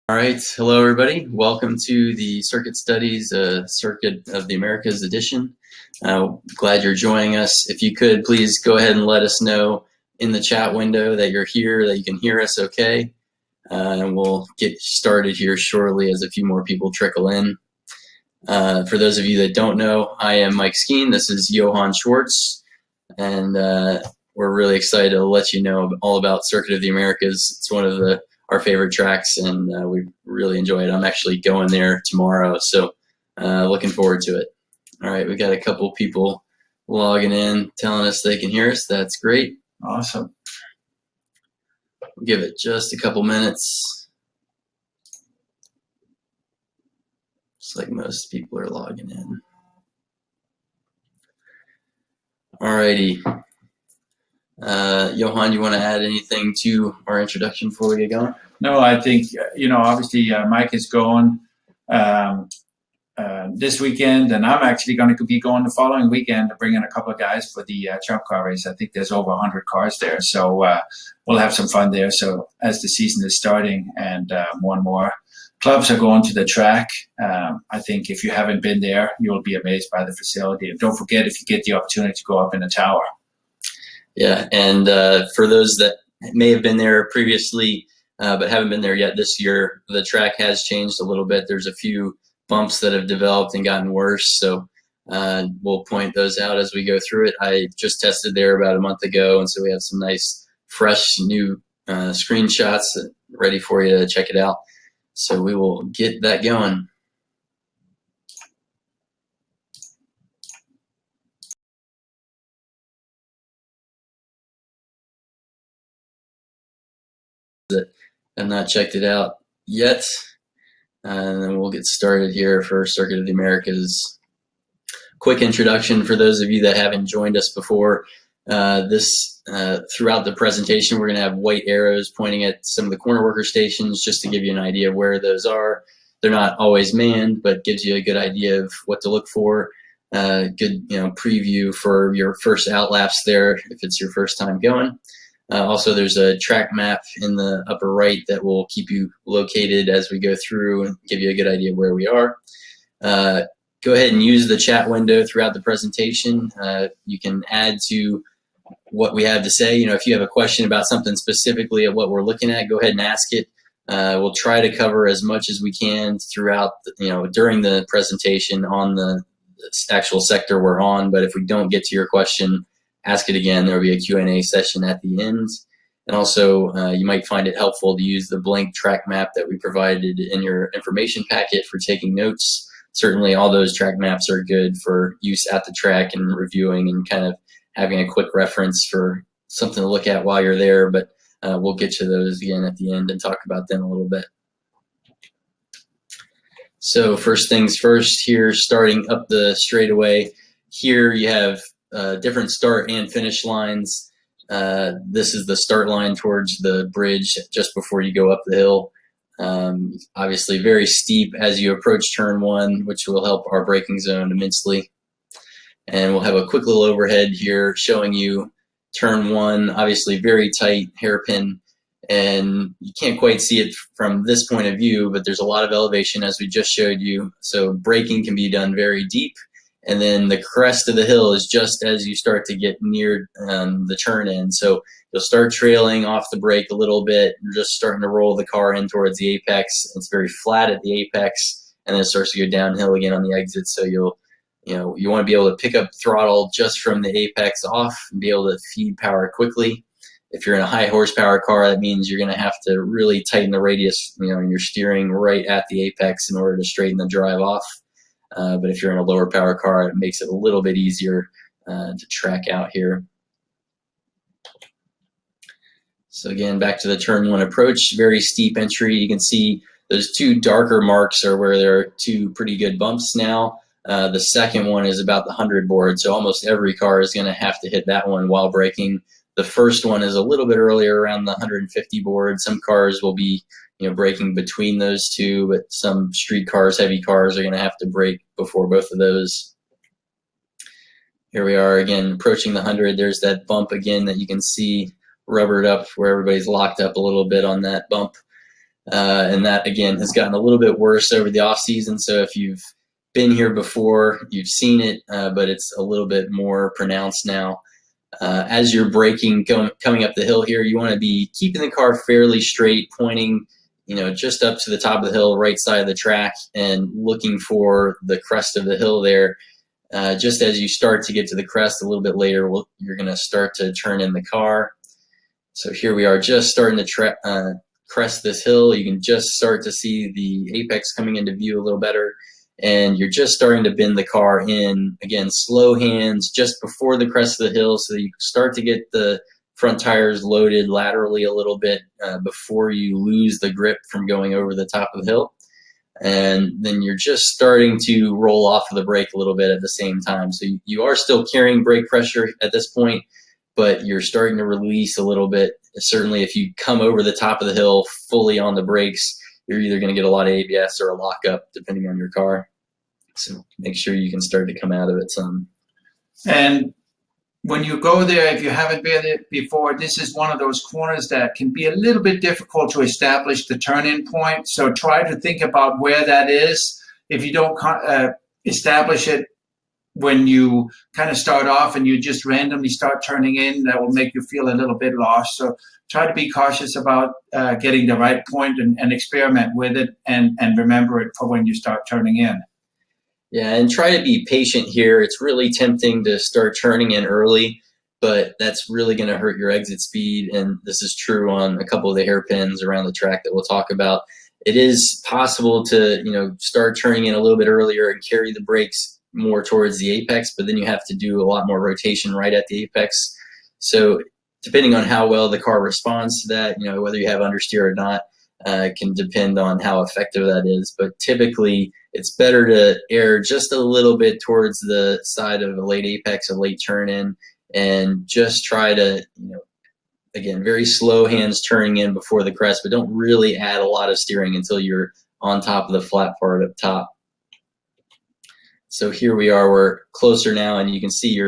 All right, hello everybody. Welcome to the Circuit Studies Circuit of the Americas edition. Glad you're joining us. If you could, please go ahead and let us know in the chat window that you're here, that you can hear us okay. And we'll get started here shortly as a few more people trickle in. For those of you that don't know, I am Mike Skeen. This is Johann Schwartz. And we're really excited to let you know all about Circuit of the Americas. It's one of our favorite tracks, and we really enjoy it. I'm actually going there tomorrow, so looking forward to it. All right, we got a couple people logging in, telling us they can hear us. That's great. Awesome. We'll give it just a couple minutes. Looks like most people are logging in. All righty. Johann, you want to add anything to our introduction before we get going? No, I think, obviously Mike is going this weekend, and I'm actually going to be going the following weekend to bring in a couple of guys for the Chop Car race. I think there's over 100 cars there, so we'll have some fun there. So as the season is starting and more and more clubs are going to the track, I think if you haven't been there, you'll be amazed by the facility. And don't forget, if you get the opportunity to go up in the tower. Yeah, and for those that may have been there previously but haven't been there yet this year, the track has changed a little bit. There's a few bumps that have developed and gotten worse, so we'll point those out as we go through it. I just tested there about a month ago, and so we have some nice, fresh, new screenshots ready for you to check it out. So we will get that going. That have not checked it out yet, and then we'll get started here for Circuit of the Americas. Quick introduction for those of you that haven't joined us before. Throughout the presentation, we're going to have white arrows pointing at some of the corner worker stations just to give you an idea of where those are. They're not always manned, but gives you a good idea of what to look for. Good preview for your first out laps there if it's your first time going. Also, there's a track map in the upper right that will keep you located as we go through and give you a good idea of where we are. Go ahead and use the chat window throughout the presentation. You can add to what we have to say. If you have a question about something specifically of what we're looking at, go ahead and ask it. We'll try to cover as much as we can throughout, during the presentation on the actual sector we're on. But if we don't get to your question, ask it again. There will be a Q&A session at the end. And also, you might find it helpful to use the blank track map that we provided in your information packet for taking notes. Certainly, all those track maps are good for use at the track and reviewing and kind of having a quick reference for something to look at while you're there. But we'll get to those again at the end and talk about them a little bit. So first things first here, starting up the straightaway. Here you have different start and finish lines. This is the start line towards the bridge just before you go up the hill. Obviously very steep as you approach turn one, which will help our braking zone immensely. And we'll have a quick little overhead here showing you turn one, obviously very tight hairpin, and you can't quite see it from this point of view, but there's a lot of elevation as we just showed you. So braking can be done very deep. And then the crest of the hill is just as you start to get near the turn in. So you'll start trailing off the brake a little bit, and just starting to roll the car in towards the apex. It's very flat at the apex, and then it starts to go downhill again on the exit. So you want to be able to pick up throttle just from the apex off and be able to feed power quickly. If you're in a high horsepower car, that means you're going to have to really tighten the radius, and you're steering right at the apex in order to straighten the drive off. But if you're in a lower power car, it makes it a little bit easier to track out here. So again, back to the turn one approach, very steep entry. You can see those two darker marks are where there are two pretty good bumps now. The second one is about the 100 board, so almost every car is going to have to hit that one while braking. The first one is a little bit earlier, around the 150 board. Some cars will be braking between those two, but some street cars, heavy cars, are going to have to brake before both of those. Here we are again approaching the 100. There's that bump again that you can see rubbered up where everybody's locked up a little bit on that bump. And that, again, has gotten a little bit worse over the off season. So if you've been here before, you've seen it, but it's a little bit more pronounced now. As you're braking, coming up the hill here, you want to be keeping the car fairly straight, pointing, just up to the top of the hill, right side of the track, and looking for the crest of the hill there. Just as you start to get to the crest a little bit later, you're going to start to turn in the car. So here we are, just starting to crest this hill. You can just start to see the apex coming into view a little better. And you're just starting to bend the car in. Again, slow hands just before the crest of the hill, so you start to get the front tires loaded laterally a little bit before you lose the grip from going over the top of the hill. And then you're just starting to roll off of the brake a little bit at the same time. So you are still carrying brake pressure at this point, but you're starting to release a little bit. Certainly if you come over the top of the hill fully on the brakes, you're either going to get a lot of ABS or a lockup, depending on your car. So make sure you can start to come out of it some. And when you go there, if you haven't been there before, this is one of those corners that can be a little bit difficult to establish the turn-in point. So try to think about where that is. If you don't establish it when you kind of start off and you just randomly start turning in, that will make you feel a little bit lost. So try to be cautious about getting the right point and experiment with it and remember it for when you start turning in. Yeah, and try to be patient here. It's really tempting to start turning in early, but that's really going to hurt your exit speed. And this is true on a couple of the hairpins around the track that we'll talk about. It is possible to, start turning in a little bit earlier and carry the brakes more towards the apex, but then you have to do a lot more rotation right at the apex. So depending on how well the car responds to that, whether you have understeer or not, can depend on how effective that is. But typically, it's better to err just a little bit towards the side of a late apex, a late turn in, and just try to, again, very slow hands turning in before the crest, but don't really add a lot of steering until you're on top of the flat part up top. So here we are, we're closer now, and you can see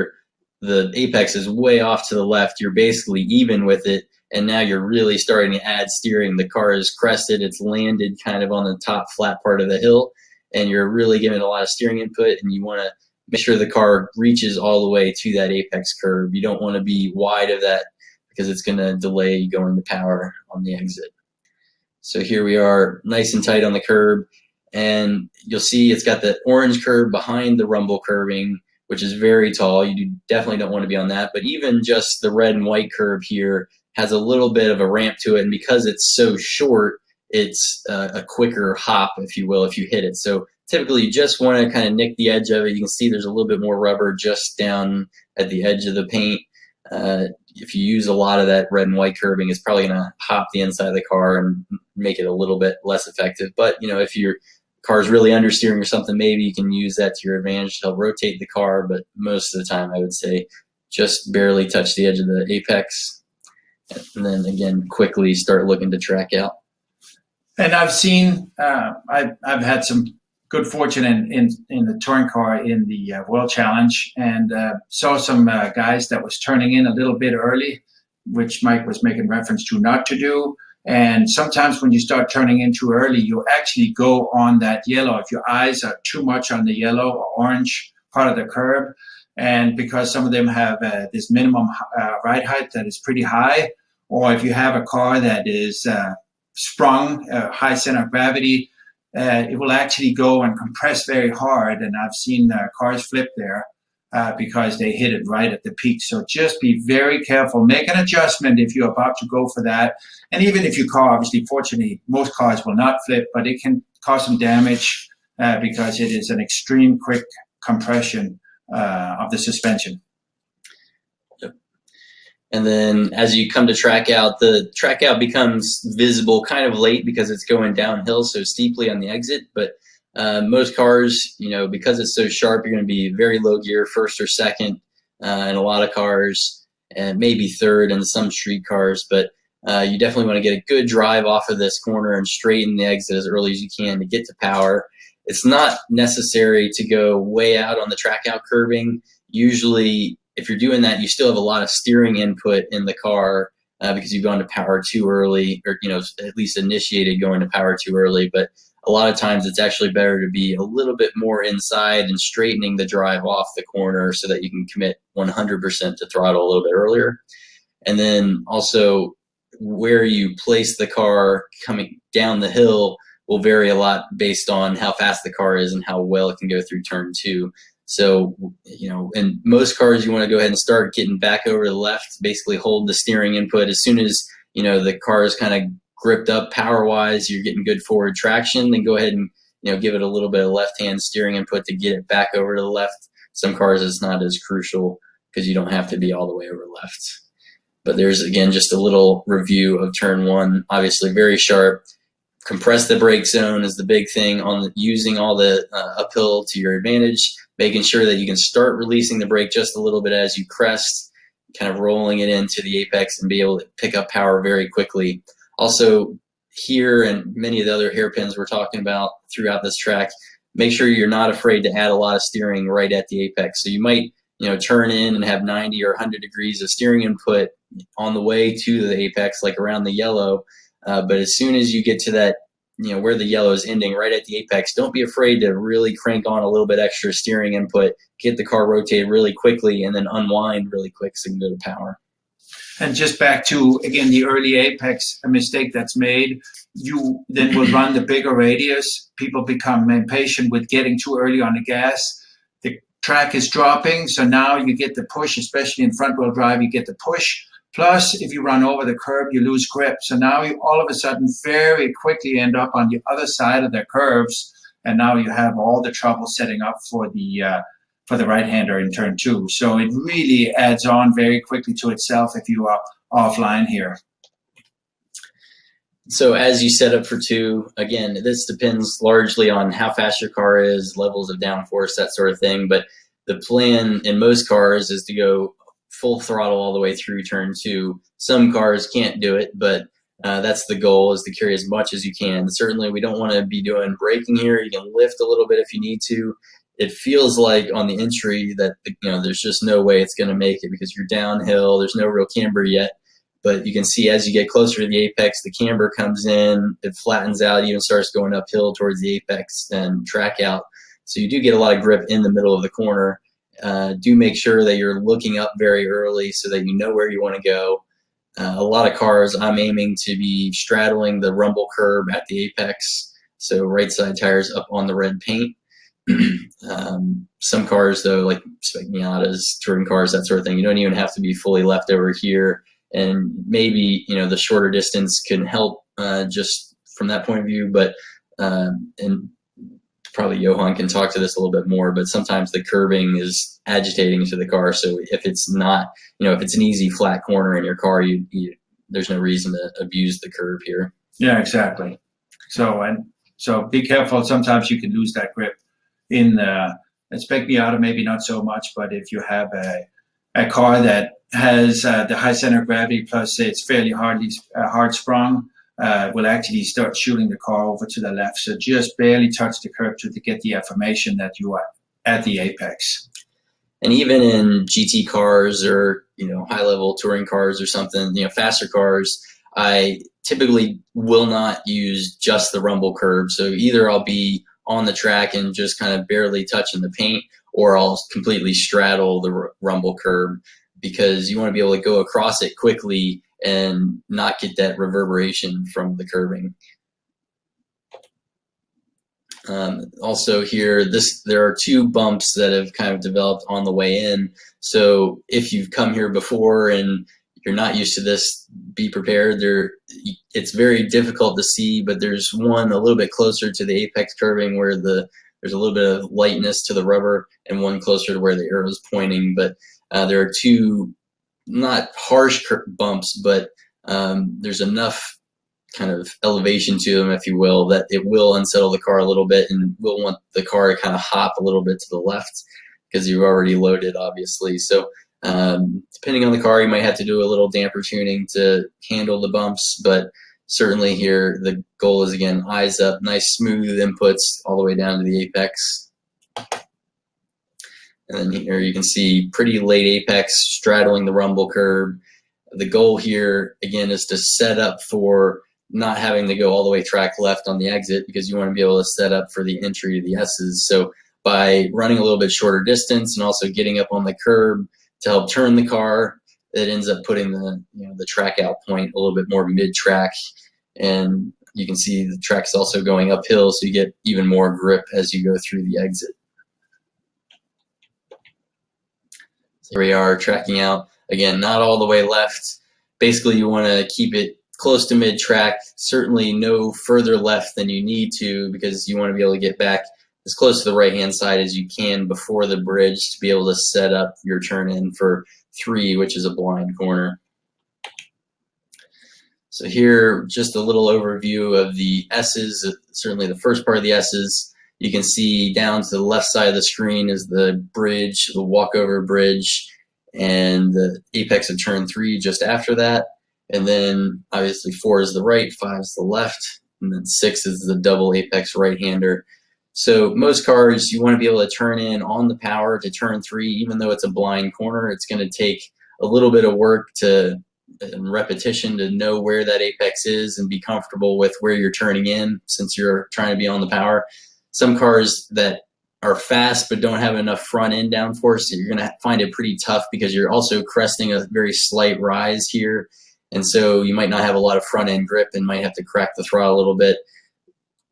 the apex is way off to the left. You're basically even with it, and now you're really starting to add steering. The car is crested, it's landed kind of on the top flat part of the hill, and you're really giving a lot of steering input, and you want to make sure the car reaches all the way to that apex curve. You don't want to be wide of that because it's going to delay going to power on the exit. So here we are, nice and tight on the curb, and you'll see it's got the orange curb behind the rumble curving, which is very tall. You definitely don't want to be on that, but even just the red and white curb here has a little bit of a ramp to it, and because it's so short, it's a quicker hop, if you will, if you hit it. So typically you just want to kind of nick the edge of it. You can see there's a little bit more rubber just down at the edge of the paint. If you use a lot of that red and white curving, it's probably going to hop the inside of the car and make it a little bit less effective. But if your car is really understeering or something, maybe you can use that to your advantage to help rotate the car. But most of the time, I would say just barely touch the edge of the apex, and then again quickly start looking to track out. And I've seen, I've had some good fortune in the touring car in the World Challenge, and saw some guys that was turning in a little bit early, which Mike was making reference to not to do. And sometimes when you start turning in too early, you actually go on that yellow. If your eyes are too much on the yellow or orange part of the curb, and because some of them have this minimum ride height that is pretty high, or if you have a car that is sprung, high center of gravity, it will actually go and compress very hard. And I've seen cars flip there because they hit it right at the peak. So just be very careful. Make an adjustment if you're about to go for that. And even if your car, obviously, fortunately, most cars will not flip, but it can cause some damage because it is an extreme quick compression of the suspension. And then as you come to track out, the track out becomes visible kind of late because it's going downhill so steeply on the exit. But most cars, because it's so sharp, you're going to be very low gear, first or second in a lot of cars, and maybe third in some street cars. But you definitely want to get a good drive off of this corner and straighten the exit as early as you can to get to power. It's not necessary to go way out on the track out curbing. Usually, if you're doing that, you still have a lot of steering input in the car because you've gone to power too early, or at least initiated going to power too early. But a lot of times it's actually better to be a little bit more inside and straightening the drive off the corner so that you can commit 100% to throttle a little bit earlier. And then also where you place the car coming down the hill will vary a lot based on how fast the car is and how well it can go through turn 2. So, in most cars, you want to go ahead and start getting back over to the left, basically hold the steering input. As soon as, the car is kind of gripped up power-wise, you're getting good forward traction, then go ahead and, give it a little bit of left-hand steering input to get it back over to the left. Some cars, it's not as crucial because you don't have to be all the way over left. But there's, again, just a little review of turn 1. Obviously, very sharp. Compress the brake zone is the big thing on using all the uphill to your advantage, making sure that you can start releasing the brake just a little bit as you crest, kind of rolling it into the apex and be able to pick up power very quickly. Also, here and many of the other hairpins we're talking about throughout this track, make sure you're not afraid to add a lot of steering right at the apex. So you might turn in and have 90 or 100 degrees of steering input on the way to the apex, like around the yellow. But as soon as you get to that, where the yellow is ending, right at the apex, don't be afraid to really crank on a little bit extra steering input, get the car rotated really quickly, and then unwind really quick so you can go to power. And just back to, again, the early apex, a mistake that's made, you then will run the bigger radius. People become impatient with getting too early on the gas. The track is dropping, so now you get the push, especially in front-wheel drive, you get the push. Plus, if you run over the curb, you lose grip. So now you all of a sudden very quickly end up on the other side of the curves, and now you have all the trouble setting up for the right-hander in turn 2. So it really adds on very quickly to itself if you are offline here. So as you set up for 2, again, this depends largely on how fast your car is, levels of downforce, that sort of thing. But the plan in most cars is to go full throttle all the way through turn 2. Some cars can't do it, but that's the goal, is to carry as much as you can. Certainly, we don't want to be doing braking here. You can lift a little bit if you need to. It feels like on the entry that there's just no way it's going to make it because you're downhill. There's no real camber yet. But you can see as you get closer to the apex, the camber comes in, it flattens out, even starts going uphill towards the apex and track out. So you do get a lot of grip in the middle of the corner. Do make sure that you're looking up very early so that you know where you want to go. A lot of cars, I'm aiming to be straddling the rumble curb at the apex, so right side tires up on the red paint. Some cars, though, like Spec Miatas, touring cars, that sort of thing, you don't even have to be fully left over here. And maybe the shorter distance can help just from that point of view, but and probably Johan can talk to this a little bit more, but sometimes the curbing is agitating to the car. So if it's not, if it's an easy flat corner in your car, there's no reason to abuse the curb here. Yeah, exactly. So be careful. Sometimes you can lose that grip in the Spec Miata, maybe not so much, but if you have a car that has the high center of gravity plus it's fairly hard sprung, will actually start shooting the car over to the left. So just barely touch the curb to get the affirmation that you are at the apex. And even in GT cars or high level touring cars or something, faster cars, I typically will not use just the rumble curb. So either I'll be on the track and just kind of barely touching the paint, or I'll completely straddle the rumble curb, because you want to be able to go across it quickly and not get that reverberation from the curbing. Also here, there are 2 bumps that have kind of developed on the way in. So if you've come here before and you're not used to this, be prepared. It's very difficult to see, but there's one a little bit closer to the apex curving where there's a little bit of lightness to the rubber, and one closer to where the arrow is pointing. But there are 2 not harsh bumps, but there's enough kind of elevation to them, if you will, that it will unsettle the car a little bit, and we'll want the car to kind of hop a little bit to the left because you've already loaded, obviously. So depending on the car, you might have to do a little damper tuning to handle the bumps, but certainly here the goal is, again, eyes up, nice smooth inputs all the way down to the apex. And then here you can see pretty late apex straddling the rumble curb. The goal here, again, is to set up for not having to go all the way track left on the exit, because you want to be able to set up for the entry to the S's. So by running a little bit shorter distance and also getting up on the curb to help turn the car, it ends up putting the track out point a little bit more mid-track. And you can see the track is also going uphill, so you get even more grip as you go through the exit. So here we are tracking out. Again, not all the way left. Basically, you want to keep it close to mid-track, certainly no further left than you need to, because you want to be able to get back as close to the right-hand side as you can before the bridge to be able to set up your turn-in for 3, which is a blind corner. So here, just a little overview of the S's, certainly the first part of the S's. You can see down to the left side of the screen is the bridge, the walkover bridge, and the apex of turn 3 just after that. And then obviously 4 is the right, 5 is the left, and then 6 is the double apex right-hander. So most cars, you want to be able to turn in on the power to turn 3, even though it's a blind corner. It's going to take a little bit of work and repetition to know where that apex is and be comfortable with where you're turning in, since you're trying to be on the power. Some cars that are fast but don't have enough front end downforce, so you're going to find it pretty tough, because you're also cresting a very slight rise here. And so you might not have a lot of front end grip and might have to crack the throttle a little bit.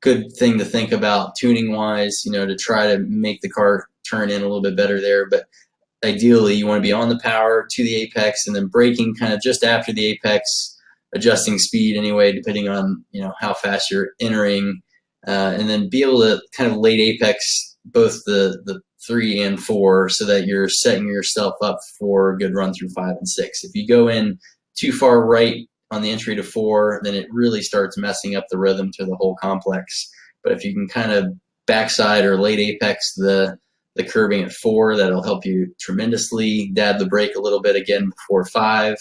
Good thing to think about tuning wise, to try to make the car turn in a little bit better there. But ideally, you want to be on the power to the apex and then braking kind of just after the apex, adjusting speed anyway, depending on how fast you're entering, and then be able to kind of late apex both the 3 and 4, so that you're setting yourself up for a good run through 5 and 6. If you go in too far right on the entry to 4, then it really starts messing up the rhythm to the whole complex. But if you can kind of backside or late apex the curbing at 4, that'll help you tremendously. Dab the brake a little bit again before 5,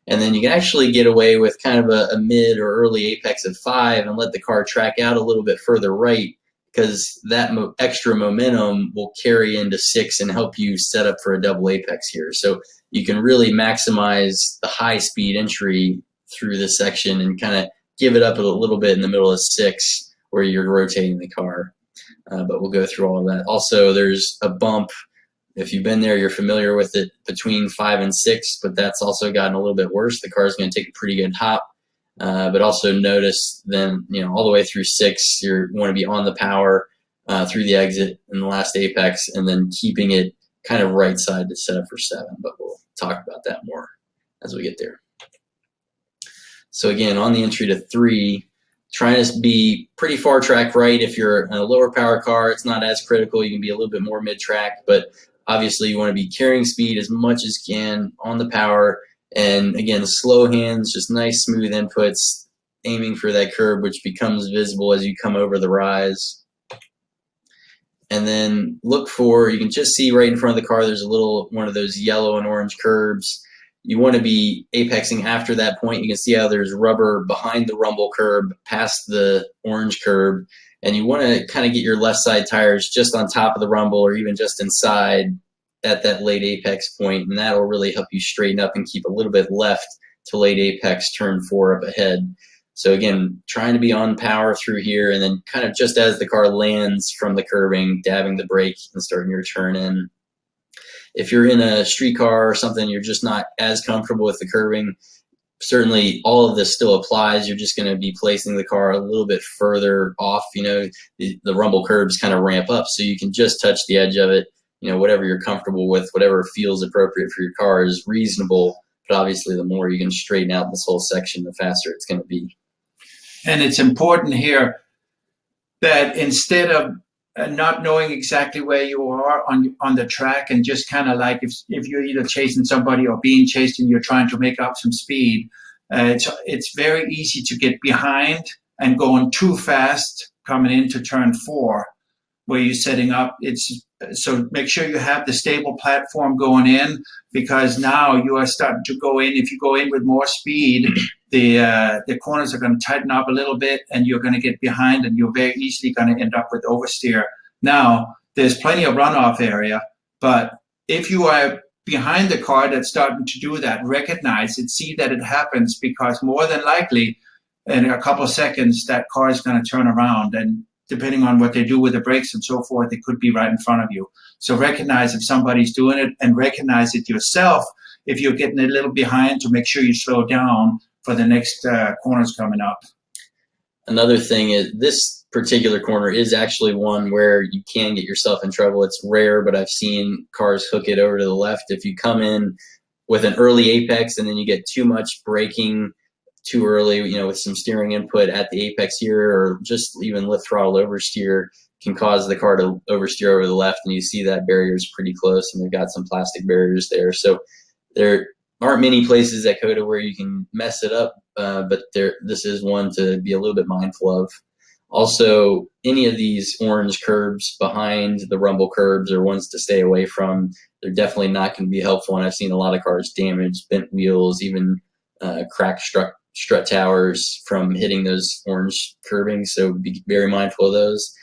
and then you can actually get away with kind of a mid or early apex at 5 and let the car track out a little bit further right, because that extra momentum will carry into 6 and help you set up for a double apex here. So you can really maximize the high speed entry through this section and kind of give it up a little bit in the middle of 6 where you're rotating the car. But we'll go through all of that. Also, there's a bump. If you've been there, you're familiar with it between 5 and 6, but that's also gotten a little bit worse. The car is going to take a pretty good hop. But also notice then, all the way through 6, you want to be on the power through the exit in the last apex, and then keeping it kind of right side to set up for 7. But we'll talk about that more as we get there. So again, on the entry to 3, trying to be pretty far track right. If you're in a lower power car, it's not as critical. You can be a little bit more mid-track, but obviously you want to be carrying speed as much as you can on the power. And again, slow hands, just nice smooth inputs, aiming for that curb, which becomes visible as you come over the rise. And then look for, you can just see right in front of the car, there's a little one of those yellow and orange curbs. You want to be apexing after that point. You can see how there's rubber behind the rumble curb, past the orange curb, and you want to kind of get your left side tires just on top of the rumble, or even just inside at that late apex point, and that'll really help you straighten up and keep a little bit left to late apex turn 4 up ahead. So again, trying to be on power through here, and then kind of just as the car lands from the curbing, dabbing the brake and starting your turn in. If you're in a street car or something, you're just not as comfortable with the curbing, certainly all of this still applies. You're just going to be placing the car a little bit further off. The rumble curbs kind of ramp up, so you can just touch the edge of it. Whatever you're comfortable with, whatever feels appropriate for your car is reasonable. But obviously, the more you can straighten out this whole section, the faster it's going to be. And it's important here that instead of not knowing exactly where you are on the track, and just kind of like if you're either chasing somebody or being chased and you're trying to make up some speed, it's very easy to get behind and going too fast coming into turn 4 where you're setting up. So make sure you have the stable platform going in, because now you are starting to go in. If you go in with more speed, the corners are going to tighten up a little bit, and you're going to get behind, and you're very easily going to end up with oversteer. Now, there's plenty of runoff area, but if you are behind the car that's starting to do that, recognize it, see that it happens, because more than likely in a couple of seconds that car is going to turn around, and depending on what they do with the brakes and so forth, it could be right in front of you. So recognize if somebody's doing it, and recognize it yourself if you're getting a little behind, to make sure you slow down for the next corners coming up. Another thing is, this particular corner is actually one where you can get yourself in trouble. It's rare, but I've seen cars hook it over to the left. If you come in with an early apex and then you get too much braking too early, with some steering input at the apex here, or just even lift throttle oversteer, can cause the car to oversteer over the left, and you see that barrier is pretty close, and they've got some plastic barriers there. So there aren't many places at COTA where you can mess it up, but this is one to be a little bit mindful of. Also, any of these orange curbs behind the rumble curbs are ones to stay away from. They're definitely not going to be helpful, and I've seen a lot of cars damaged, bent wheels, even cracked strut towers from hitting those orange curbings, so be very mindful of those.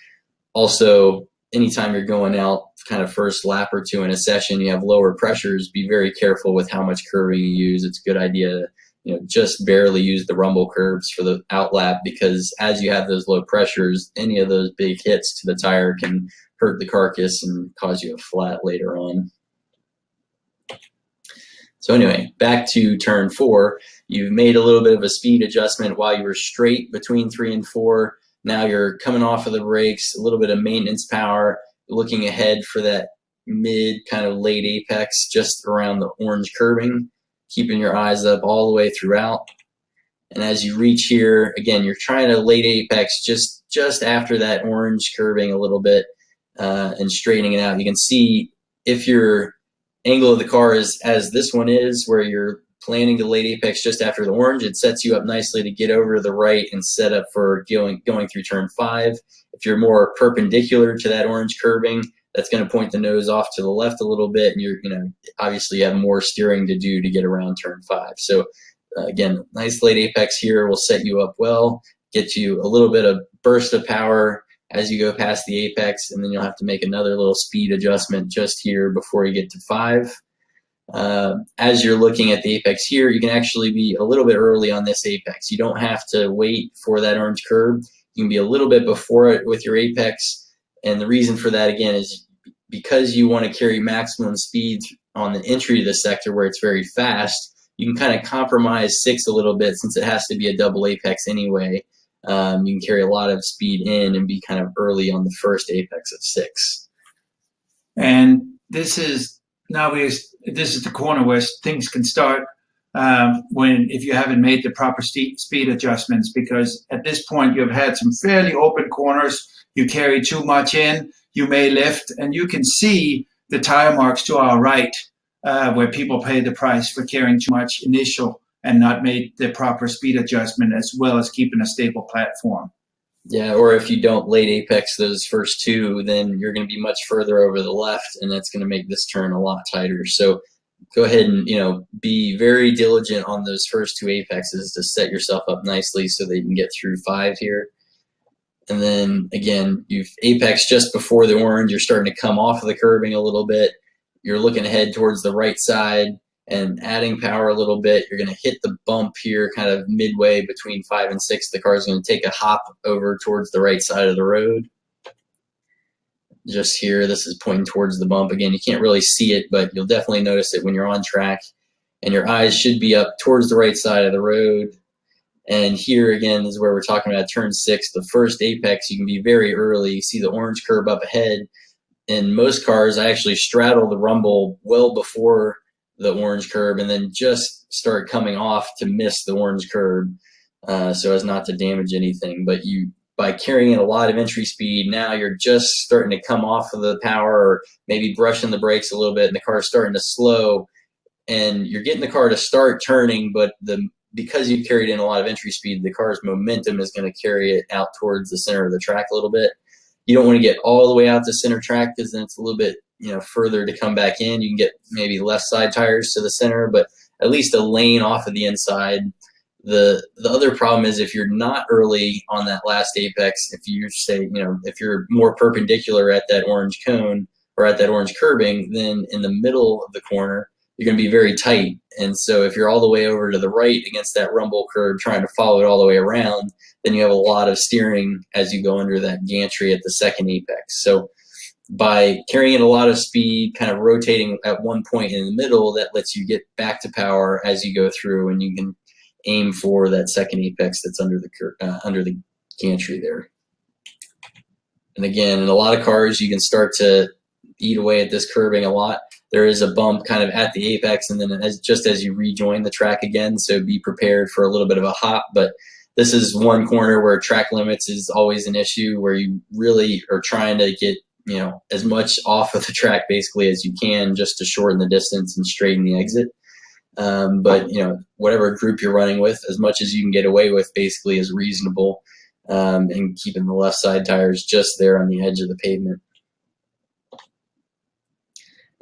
Also, anytime you're going out kind of first lap or two in a session, you have lower pressures, be very careful with how much curving you use. It's a good idea to just barely use the rumble curves for the out lap, because as you have those low pressures, any of those big hits to the tire can hurt the carcass and cause you a flat later on. So anyway, back to turn 4. You've made a little bit of a speed adjustment while you were straight between 3 and 4. Now you're coming off of the brakes, a little bit of maintenance power, looking ahead for that mid kind of late apex just around the orange curbing, keeping your eyes up all the way throughout. And as you reach here, again, you're trying to late apex just after that orange curbing a little bit, and straightening it out. You can see if your angle of the car is as this one is, where you're planning to late apex just after the orange, it sets you up nicely to get over to the right and set up for going through turn 5. If you're more perpendicular to that orange curbing, that's going to point the nose off to the left a little bit, and you're obviously you have more steering to do to get around turn 5. So again, nice late apex here will set you up well, get you a little bit of burst of power as you go past the apex, and then you'll have to make another little speed adjustment just here before you get to 5. As you're looking at the apex here, you can actually be a little bit early on this apex. You don't have to wait for that orange curb. You can be a little bit before it with your apex, and the reason for that, again, is because you want to carry maximum speed on the entry to the sector where it's very fast. You can kind of compromise 6 a little bit, since it has to be a double apex anyway. You can carry a lot of speed in and be kind of early on the first apex of 6. And this is the corner where things can start if you haven't made the proper speed adjustments, because at this point you've had some fairly open corners. You carry too much in, you may lift, and you can see the tire marks to our right, where people pay the price for carrying too much initial and not made the proper speed adjustment, as well as keeping a stable platform. Yeah, or if you don't late apex those first 2, then you're going to be much further over the left, and that's going to make this turn a lot tighter. So go ahead and be very diligent on those first 2 apexes to set yourself up nicely so that you can get through 5 here. And then again, you've apexed just before the orange. You're starting to come off of the curbing a little bit. You're looking ahead towards the right side and adding power a little bit. You're going to hit the bump here kind of midway between 5 and 6. The car is going to take a hop over towards the right side of the road. Just here, this is pointing towards the bump. Again, you can't really see it, but you'll definitely notice it when you're on track. And your eyes should be up towards the right side of the road. And here again is where we're talking about turn 6, the first apex. You can be very early. You see the orange curb up ahead. In most cars, I actually straddle the rumble well before the orange curb and then just start coming off to miss the orange curb, so as not to damage anything. But by carrying a lot of entry speed, now you're just starting to come off of the power, or maybe brushing the brakes a little bit, and the car's starting to slow, and you're getting the car to start turning, but because you carried in a lot of entry speed, the car's momentum is going to carry it out towards the center of the track a little bit. You don't want to get all the way out to center track, because then it's a little bit further to come back in. You can get maybe left side tires to the center, but at least a lane off of the inside. The other problem is, if you're not early on that last apex, if you're more perpendicular at that orange cone or at that orange curbing, then in the middle of the corner, you're going to be very tight. And so if you're all the way over to the right against that rumble curve trying to follow it all the way around, then you have a lot of steering as you go under that gantry at the second apex. So by carrying a lot of speed, kind of rotating at one point in the middle, that lets you get back to power as you go through, and you can aim for that second apex that's under the gantry there. And again, in a lot of cars, you can start to eat away at this curving a lot. There is a bump kind of at the apex, and then just as you rejoin the track again, so be prepared for a little bit of a hop. But this is one corner where track limits is always an issue, where you really are trying to get as much off of the track basically as you can, just to shorten the distance and straighten the exit. But whatever group you're running with, as much as you can get away with basically is reasonable, and keeping the left side tires just there on the edge of the pavement.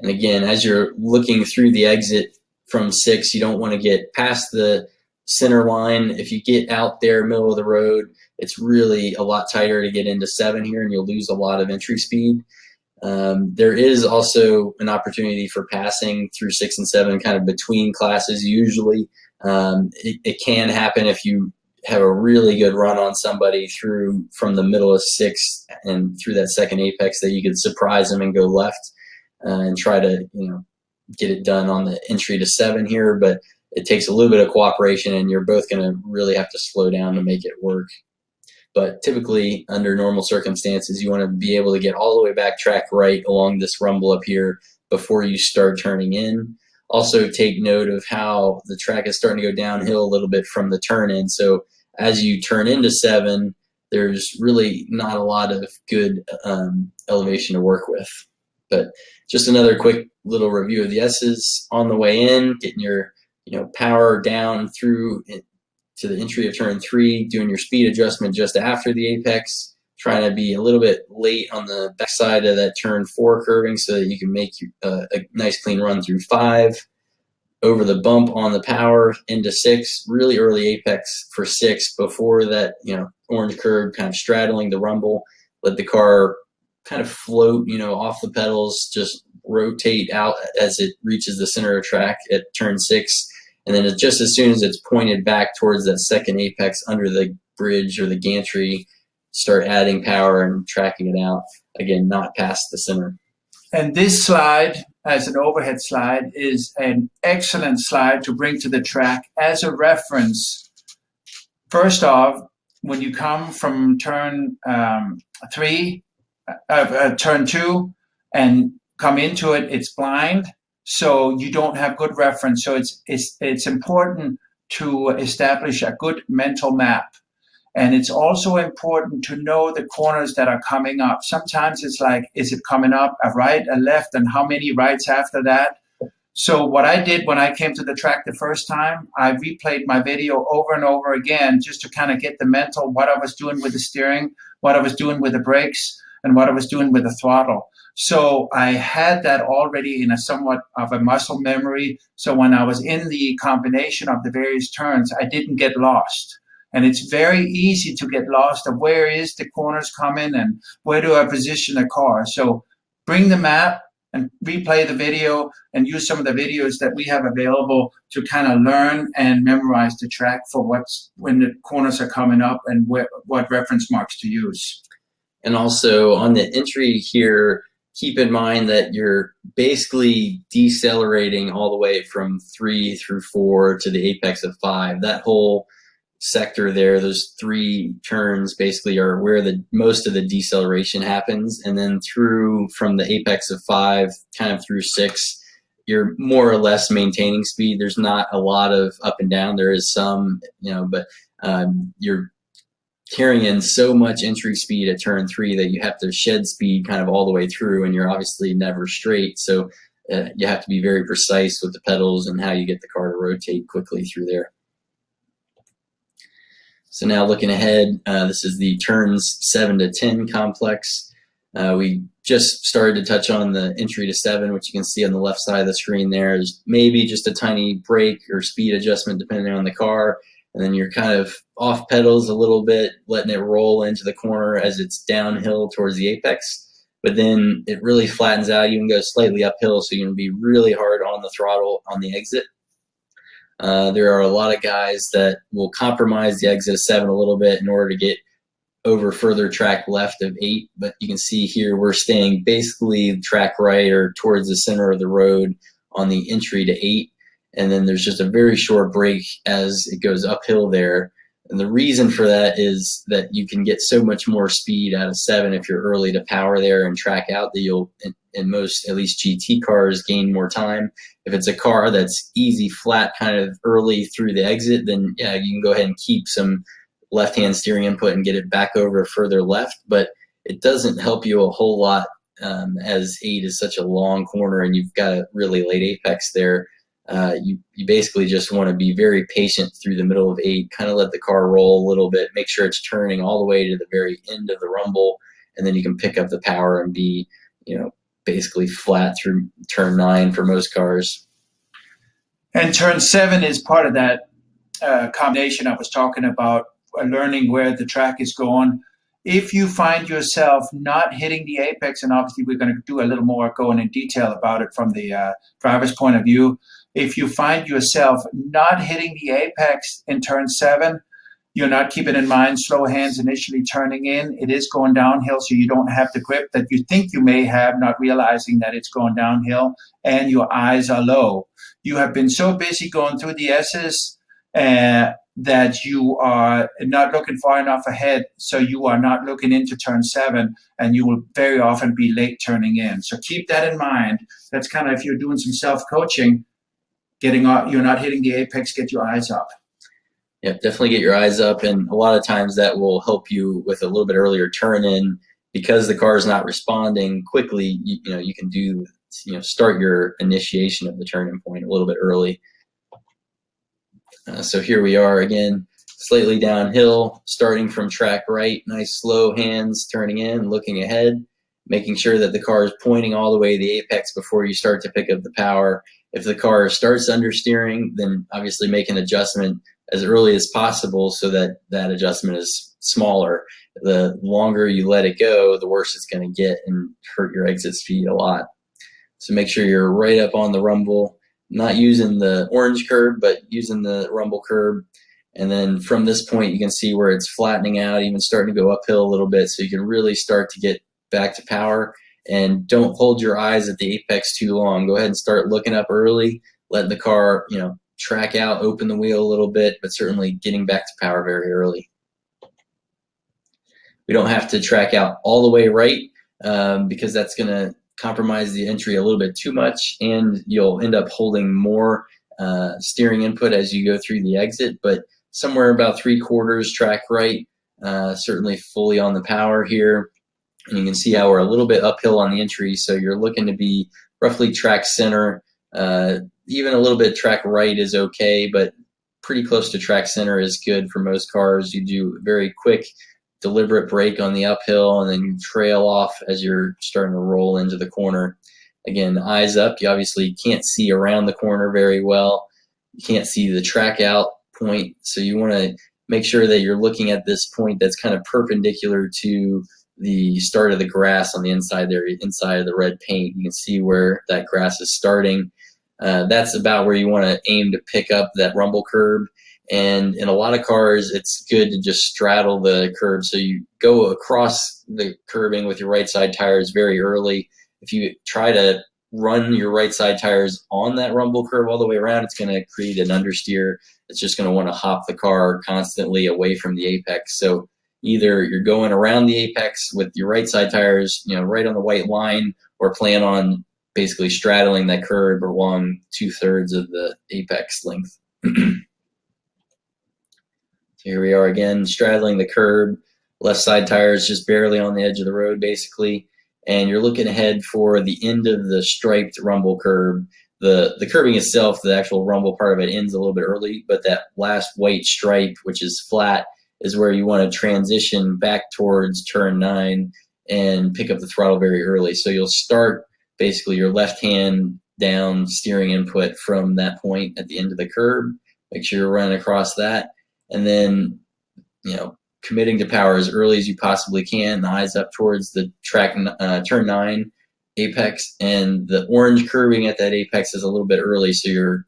And again, as you're looking through the exit from 6, you don't want to get past the center line. If you get out there middle of the road, it's really a lot tighter to get into 7 here, and you'll lose a lot of entry speed. There is also an opportunity for passing through 6 and 7 kind of between classes usually. It can happen if you have a really good run on somebody through from the middle of 6 and through that second apex, that you could surprise them and go left and try to get it done on the entry to 7 here. But it takes a little bit of cooperation, and you're both going to really have to slow down to make it work. But typically, under normal circumstances, you want to be able to get all the way back track right along this rumble up here before you start turning in. Also, take note of how the track is starting to go downhill a little bit from the turn in. So as you turn into 7, there's really not a lot of good elevation to work with. But just another quick little review of the S's on the way in, getting your power down through to the entry of turn 3, doing your speed adjustment just after the apex, trying to be a little bit late on the backside of that turn 4 curving so that you can make a nice clean run through 5, over the bump on the power into 6, really early apex for 6 before that orange curve kind of straddling the rumble. Let the car kind of float off the pedals, just rotate out as it reaches the center of track at turn 6. And then just as soon as it's pointed back towards that second apex under the bridge or the gantry, start adding power and tracking it out. Again, not past the center. And this slide, as an overhead slide, is an excellent slide to bring to the track as a reference. First off, when you come from turn 2 and come into it, it's blind. So you don't have good reference. So it's important to establish a good mental map. And it's also important to know the corners that are coming up. Sometimes it's like, is it coming up a right, a left, and how many rights after that? So what I did when I came to the track the first time, I replayed my video over and over again just to kind of get the mental, what I was doing with the steering, what I was doing with the brakes, and what I was doing with the throttle. So I had that already in a somewhat of a muscle memory. So when I was in the combination of the various turns, I didn't get lost. And it's very easy to get lost of where is the corners coming and where do I position the car. So bring the map and replay the video and use some of the videos that we have available to kind of learn and memorize the track for when the corners are coming up and what reference marks to use. And also on the entry here, keep in mind that you're basically decelerating all the way from 3 through 4 to the apex of 5. That whole sector there, those 3 turns basically are where most of the deceleration happens. And then through from the apex of 5 kind of through 6, you're more or less maintaining speed. There's not a lot of up and down. There is some, but you're carrying in so much entry speed at turn 3 that you have to shed speed kind of all the way through, and you're obviously never straight. So you have to be very precise with the pedals and how you get the car to rotate quickly through there. So now looking ahead, this is the turns 7 to 10 complex. We just started to touch on the entry to 7, which you can see on the left side of the screen there. There's maybe just a tiny brake or speed adjustment depending on the car. And then you're kind of off pedals a little bit, letting it roll into the corner as it's downhill towards the apex. but then it really flattens out. You can go slightly uphill, so you're going to be really hard on the throttle on the exit. There are a lot of guys that will compromise the exit of 7 a little bit in order to get over further track left of 8, but you can see here we're staying basically track right or towards the center of the road on the entry to 8, and then there's just a very short break as it goes uphill there. And the reason for that is that you can get so much more speed out of 7 if you're early to power there and track out, that you'll, in most, at least GT cars, gain more time. If it's a car that's easy, flat, kind of early through the exit, then yeah, you can go ahead and keep some left-hand steering input and get it back over further left, but it doesn't help you a whole lot as 8 is such a long corner and you've got a really late apex there. You basically just want to be very patient through the middle of 8, kind of let the car roll a little bit, make sure it's turning all the way to the very end of the rumble, and then you can pick up the power and be, basically flat through turn 9 for most cars. And turn 7 is part of that combination I was talking about, learning where the track is going. If you find yourself not hitting the apex, and obviously we're going to do a little more going in detail about it from the driver's point of view, if you find yourself not hitting the apex in turn 7, you're not keeping in mind slow hands initially turning in. It is going downhill, so you don't have the grip that you think you may have, not realizing that it's going downhill, and your eyes are low. You have been so busy going through the S's that you are not looking far enough ahead, so you are not looking into turn 7, and you will very often be late turning in. So keep that in mind. That's kind of, if you're doing some self-coaching, you're not hitting the apex, get your eyes up. Yeah, definitely get your eyes up, and a lot of times that will help you with a little bit earlier turn in because the car is not responding quickly. You can do start your initiation of the turning point a little bit early. So here we are again, slightly downhill, starting from track right. Nice slow hands turning in, looking ahead, making sure that the car is pointing all the way to the apex before you start to pick up the power. If the car starts understeering, then obviously make an adjustment as early as possible so that that adjustment is smaller. The longer you let it go, the worse it's going to get and hurt your exit speed a lot. So make sure you're right up on the rumble, not using the orange curb, but using the rumble curb. And then from this point, you can see where it's flattening out, even starting to go uphill a little bit, so you can really start to get back to power. And don't hold your eyes at the apex too long. Go ahead and start looking up early, letting the car, track out, open the wheel a little bit, but certainly getting back to power very early. We don't have to track out all the way right because that's going to compromise the entry a little bit too much, and you'll end up holding more steering input as you go through the exit, but somewhere about 3/4 track right, certainly fully on the power here. And you can see how we're a little bit uphill on the entry, so you're looking to be roughly track center. Even a little bit track right is okay, but pretty close to track center is good for most cars. You do a very quick, deliberate brake on the uphill, and then you trail off as you're starting to roll into the corner. Again, eyes up. You obviously can't see around the corner very well. You can't see the track out point, so you want to make sure that you're looking at this point that's kind of perpendicular to the start of the grass on the inside there, inside of the red paint. You can see where that grass is starting. That's about where you want to aim to pick up that rumble curb. And in a lot of cars, it's good to just straddle the curb. So you go across the curbing with your right side tires very early. If you try to run your right side tires on that rumble curb all the way around, it's going to create an understeer. It's just going to want to hop the car constantly away from the apex. So either you're going around the apex with your right side tires, right on the white line, or plan on basically straddling that curb along 2/3 of the apex length. So here we are again, straddling the curb, left side tires just barely on the edge of the road basically, and you're looking ahead for the end of the striped rumble curb. The curbing itself, the actual rumble part of it, ends a little bit early, but that last white stripe, which is flat, is where you want to transition back towards turn 9 and pick up the throttle very early. So you'll start basically your left hand down steering input from that point at the end of the curb. Make sure you're running across that. And then, committing to power as early as you possibly can, the eyes up towards the track turn 9 apex, and the orange curbing at that apex is a little bit early, so you're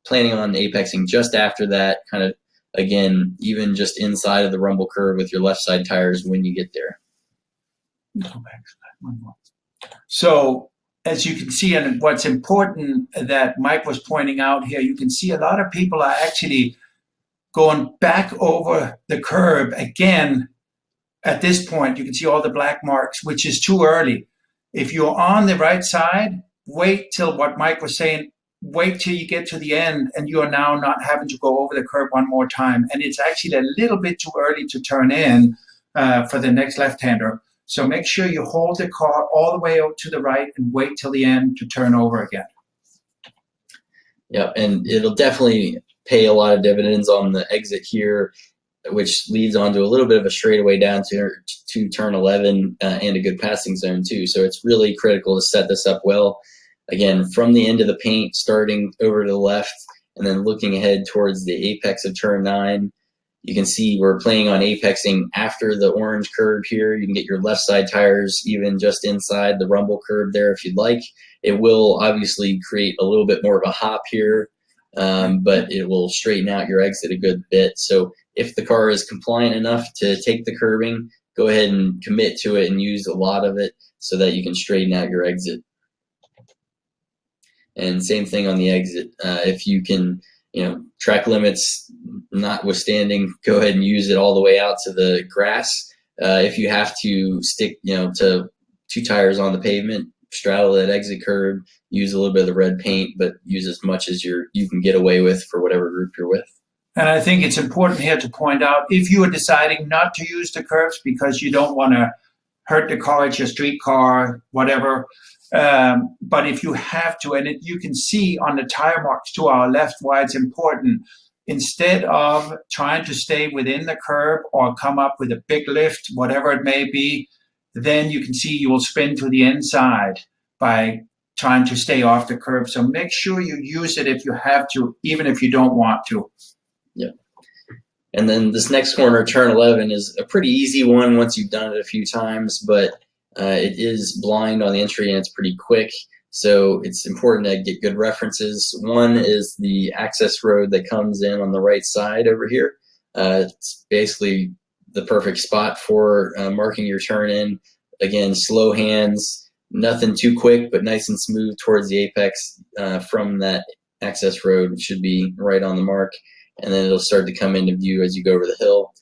planning on apexing just after that, kind of, again, even just inside of the rumble curve with your left side tires when you get there. Go back to that one more. So as you can see, and what's important that Mike was pointing out here, you can see a lot of people are actually going back over the curb again. At this point, you can see all the black marks, which is too early. If you're on the right side, wait till what Mike was saying, wait till you get to the end and you are now not having to go over the curb one more time. And it's actually a little bit too early to turn in for the next left-hander. So make sure you hold the car all the way out to the right and wait till the end to turn over again. Yeah, and it'll definitely pay a lot of dividends on the exit here, which leads on to a little bit of a straightaway down to turn 11 and a good passing zone too. So it's really critical to set this up well. Again, from the end of the paint, starting over to the left, and then looking ahead towards the apex of turn 9. You can see we're planning on apexing after the orange curb here. You can get your left side tires even just inside the rumble curb there if you'd like. It will obviously create a little bit more of a hop here, but it will straighten out your exit a good bit. So if the car is compliant enough to take the curbing, go ahead and commit to it and use a lot of it so that you can straighten out your exit. And same thing on the exit. If you can, track limits notwithstanding, go ahead and use it all the way out to the grass. If you have to stick, to 2 tires on the pavement, straddle that exit curb, use a little bit of the red paint, but use as much as you can get away with for whatever group you're with. And I think it's important here to point out, if you are deciding not to use the curbs because you don't want to hurt the car, it's your street car, whatever, but if you have to, and you can see on the tire marks to our left why it's important, instead of trying to stay within the curb or come up with a big lift, whatever it may be, then you can see you will spin to the inside by trying to stay off the curb. So make sure you use it if you have to, even if you don't want to. Yeah. And then this next corner, turn 11, is a pretty easy one once you've done it a few times, but it is blind on the entry and it's pretty quick. So it's important to get good references. One is the access road that comes in on the right side over here. It's basically the perfect spot for marking your turn in. Again, slow hands, nothing too quick, but nice and smooth towards the apex from that access road, which should be right on the mark. And then it'll start to come into view as you go over the hill.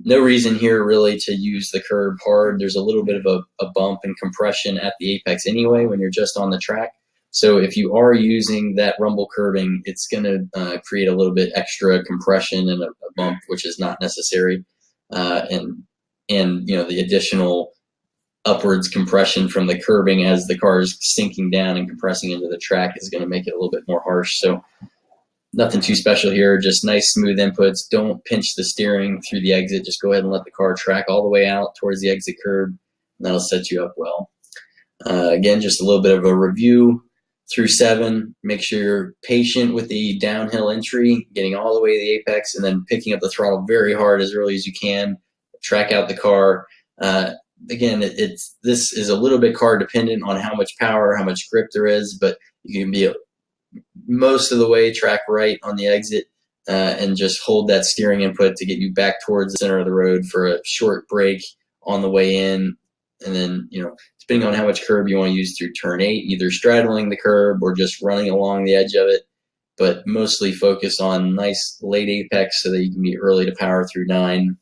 No reason here really to use the curb hard. There's a little bit of a bump and compression at the apex anyway when you're just on the track. So if you are using that rumble curbing, it's going to create a little bit extra compression and a bump, which is not necessary. And the additional upwards compression from the curbing as the car is sinking down and compressing into the track is going to make it a little bit more harsh. So nothing too special here, just nice smooth inputs. Don't pinch the steering through the exit. Just go ahead and let the car track all the way out towards the exit curb, and that'll set you up well. Again, just a little bit of a review through 7. Make sure you're patient with the downhill entry, getting all the way to the apex, and then picking up the throttle very hard as early as you can. Track out the car. Again, this is a little bit car dependent on how much power, how much grip there is, but you can be most of the way track right on the exit and just hold that steering input to get you back towards the center of the road for a short break on the way in. And then, depending on how much curb you want to use through turn 8, either straddling the curb or just running along the edge of it, but mostly focus on nice late apex so that you can be early to power through 9.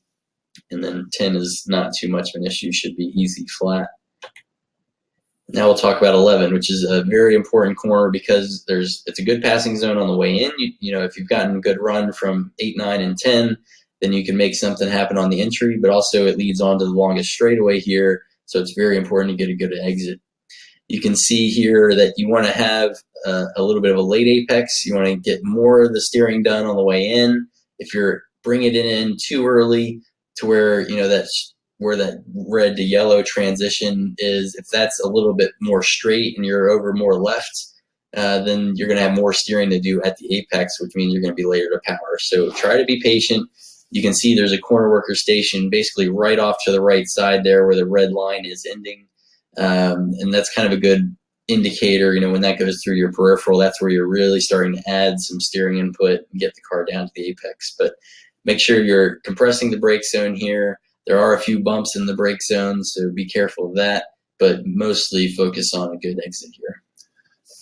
And then 10 is not too much of an issue, should be easy flat. Now we'll talk about 11, which is a very important corner because it's a good passing zone on the way in. If you've gotten a good run from 8, 9, and 10, then you can make something happen on the entry, but also it leads on to the longest straightaway here, so it's very important to get a good exit. You can see here that you want to have a little bit of a late apex. You want to get more of the steering done on the way in. If you're bringing it in too early to where, that's where that red to yellow transition is, if that's a little bit more straight and you're over more left, then you're going to have more steering to do at the apex, which means you're going to be later to power. So try to be patient. You can see there's a corner worker station basically right off to the right side there where the red line is ending. And that's kind of a good indicator, when that goes through your peripheral, that's where you're really starting to add some steering input and get the car down to the apex. But make sure you're compressing the brake zone here. There are a few bumps in the brake zone, so be careful of that, but mostly focus on a good exit here.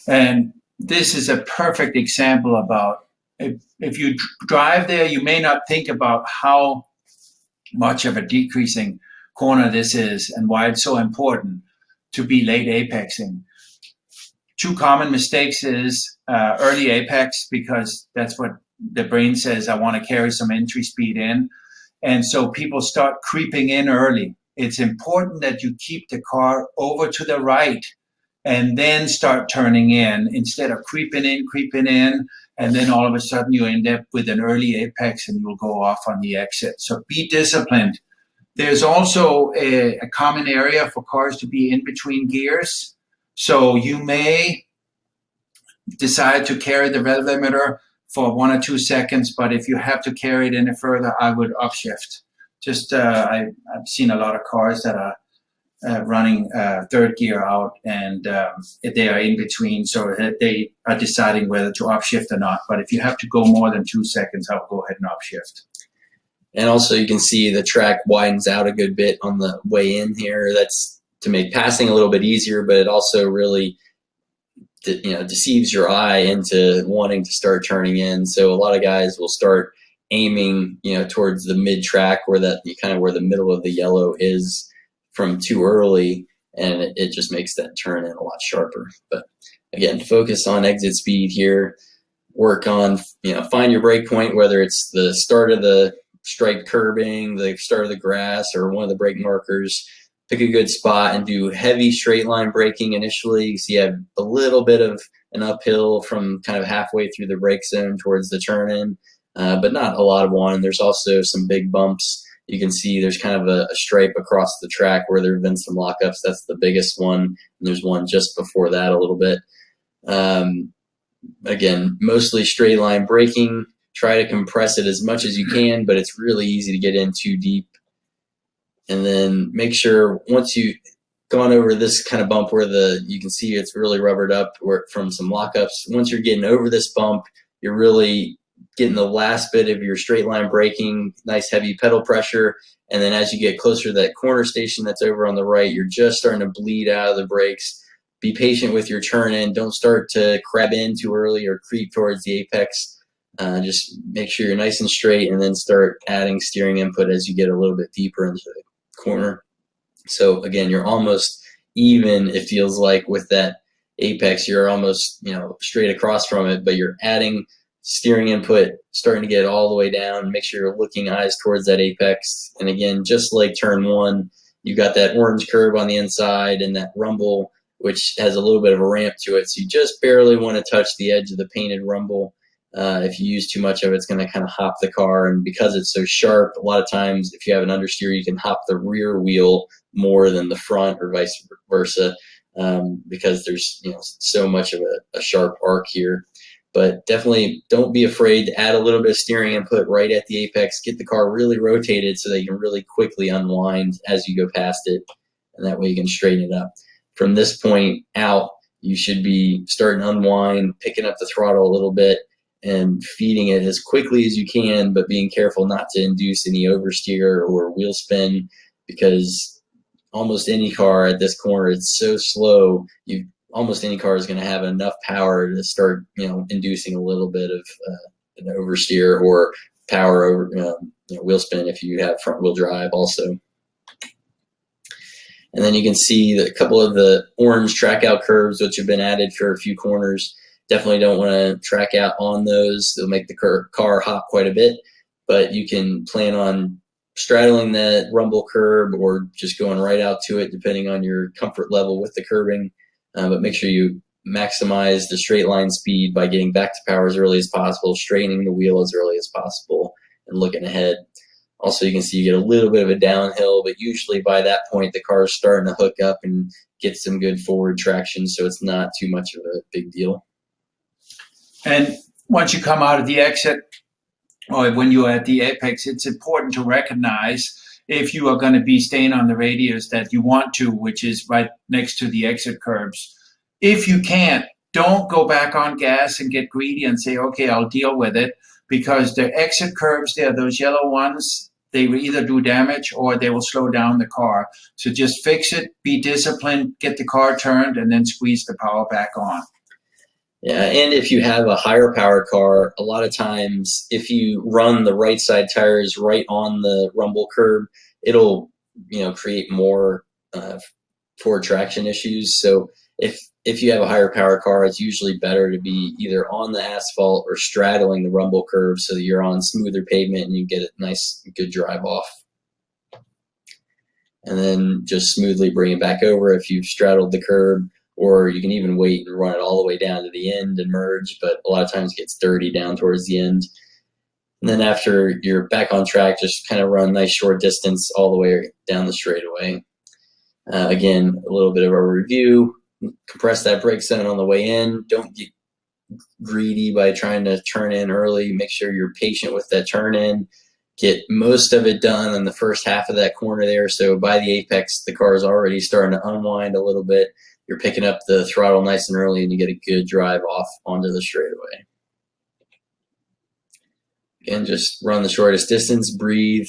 And this is a perfect example about if you drive there, you may not think about how much of a decreasing corner this is and why it's so important to be late apexing. Two common mistakes is early apex, because that's what the brain says, I want to carry some entry speed in. And so people start creeping in early. It's important that you keep the car over to the right and then start turning in instead of creeping in, and then all of a sudden you end up with an early apex and you'll go off on the exit. So be disciplined. There's also a common area for cars to be in between gears. So you may decide to carry the rev limiter for 1 or 2 seconds, but if you have to carry it any further, I would upshift. I've seen a lot of cars that are running third gear out, and they are in between, so they are deciding whether to upshift or not. But if you have to go more than 2 seconds, I'll go ahead and upshift. And also you can see the track widens out a good bit on the way in here. That's to make passing a little bit easier, but it also really deceives your eye into wanting to start turning in. So a lot of guys will start aiming towards the mid track where where the middle of the yellow is from too early, and it just makes that turn in a lot sharper. But again, focus on exit speed here. Work on find your brake point, whether it's the start of the striped curbing, the start of the grass, or one of the brake markers. Pick a good spot and do heavy straight line braking initially. So you have a little bit of an uphill from kind of halfway through the brake zone towards the turn in, but not a lot of one. There's also some big bumps. You can see there's kind of a stripe across the track where there have been some lockups. That's the biggest one. And there's one just before that a little bit. Again, mostly straight line braking. Try to compress it as much as you can, but it's really easy to get in too deep. And then make sure once you've gone over this kind of bump where you can see it's really rubbered up from some lockups, once you're getting over this bump, you're really getting the last bit of your straight line braking, nice heavy pedal pressure. And then as you get closer to that corner station that's over on the right, you're just starting to bleed out of the brakes. Be patient with your turn in. Don't start to crab in too early or creep towards the apex. Just make sure you're nice and straight, and then start adding steering input as you get a little bit deeper into the corner. So again, you're almost even, it feels like, with that apex. You're almost straight across from it, but you're adding steering input, starting to get all the way down. Make sure you're looking eyes towards that apex. And again, just like turn one, you've got that orange curve on the inside and that rumble, which has a little bit of a ramp to it. So you just barely want to touch the edge of the painted rumble. If you use too much of it, it's going to kind of hop the car. And because it's so sharp, a lot of times if you have an understeer, you can hop the rear wheel more than the front, or vice versa, because there's so much of a sharp arc here. But definitely don't be afraid to add a little bit of steering input right at the apex. Get the car really rotated so that you can really quickly unwind as you go past it, and that way you can straighten it up. From this point out, you should be starting to unwind, picking up the throttle a little bit, and feeding it as quickly as you can, but being careful not to induce any oversteer or wheel spin, because almost any car at this corner, it's so slow, almost any car is going to have enough power to start inducing a little bit of an oversteer or power over wheel spin if you have front wheel drive also. And then you can see a couple of the orange track out curves which have been added for a few corners. Definitely don't want to track out on those. They'll make the car hop quite a bit, but you can plan on straddling that rumble curb or just going right out to it depending on your comfort level with the curbing. But make sure you maximize the straight line speed by getting back to power as early as possible, straightening the wheel as early as possible, and looking ahead. Also, you can see you get a little bit of a downhill, but usually by that point the car is starting to hook up and get some good forward traction, so it's not too much of a big deal. And once you come out of the exit, or when you're at the apex, it's important to recognize if you are going to be staying on the radius that you want to, which is right next to the exit curbs. If you can't, don't go back on gas and get greedy and say, okay, I'll deal with it, because the exit curbs there, those yellow ones, they will either do damage or they will slow down the car. So just fix it, be disciplined, get the car turned, and then squeeze the power back on. Yeah, and if you have a higher power car, a lot of times if you run the right side tires right on the rumble curb, it'll create more forward traction issues. So if you have a higher power car, it's usually better to be either on the asphalt or straddling the rumble curve so that you're on smoother pavement and you get a nice, good drive off. And then just smoothly bring it back over if you've straddled the curb, or you can even wait and run it all the way down to the end and merge, but a lot of times it gets dirty down towards the end. And then after you're back on track, just kind of run a nice short distance all the way down the straightaway. Again, a little bit of a review. Compress that brake zone on the way in. Don't get greedy by trying to turn in early. Make sure you're patient with that turn in. Get most of it done in the first half of that corner there. So by the apex, the car is already starting to unwind a little bit. You're picking up the throttle nice and early, and you get a good drive off onto the straightaway. Again, just run the shortest distance, breathe,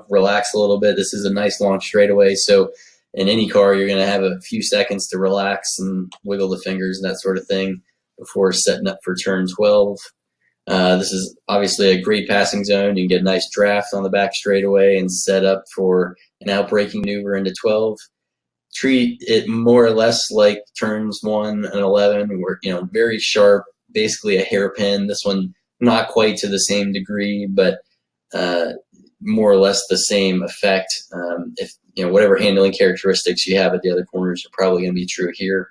relax a little bit. This is a nice long straightaway, so in any car, you're going to have a few seconds to relax and wiggle the fingers and that sort of thing before setting up for turn 12. This is obviously a great passing zone. You can get a nice draft on the back straightaway and set up for an outbraking maneuver into 12. Treat it more or less like turns 1 and 11, where very sharp, basically a hairpin. This one not quite to the same degree, but more or less the same effect. If whatever handling characteristics you have at the other corners are probably going to be true here.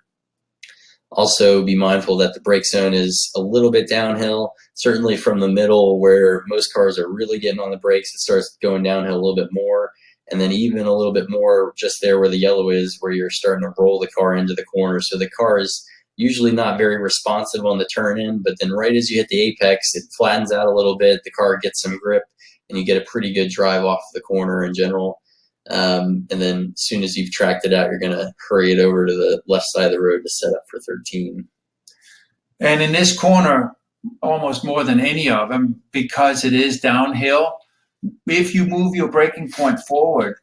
Also, be mindful that the brake zone is a little bit downhill. Certainly from the middle, where most cars are really getting on the brakes, it starts going downhill a little bit more. And then even a little bit more just there where the yellow is, where you're starting to roll the car into the corner. So the car is usually not very responsive on the turn in, but then right as you hit the apex, it flattens out a little bit, the car gets some grip, and you get a pretty good drive off the corner in general. And then as soon as you've tracked it out, you're going to hurry it over to the left side of the road to set up for 13. And in this corner, almost more than any of them, because it is downhill, if you move your braking point forward,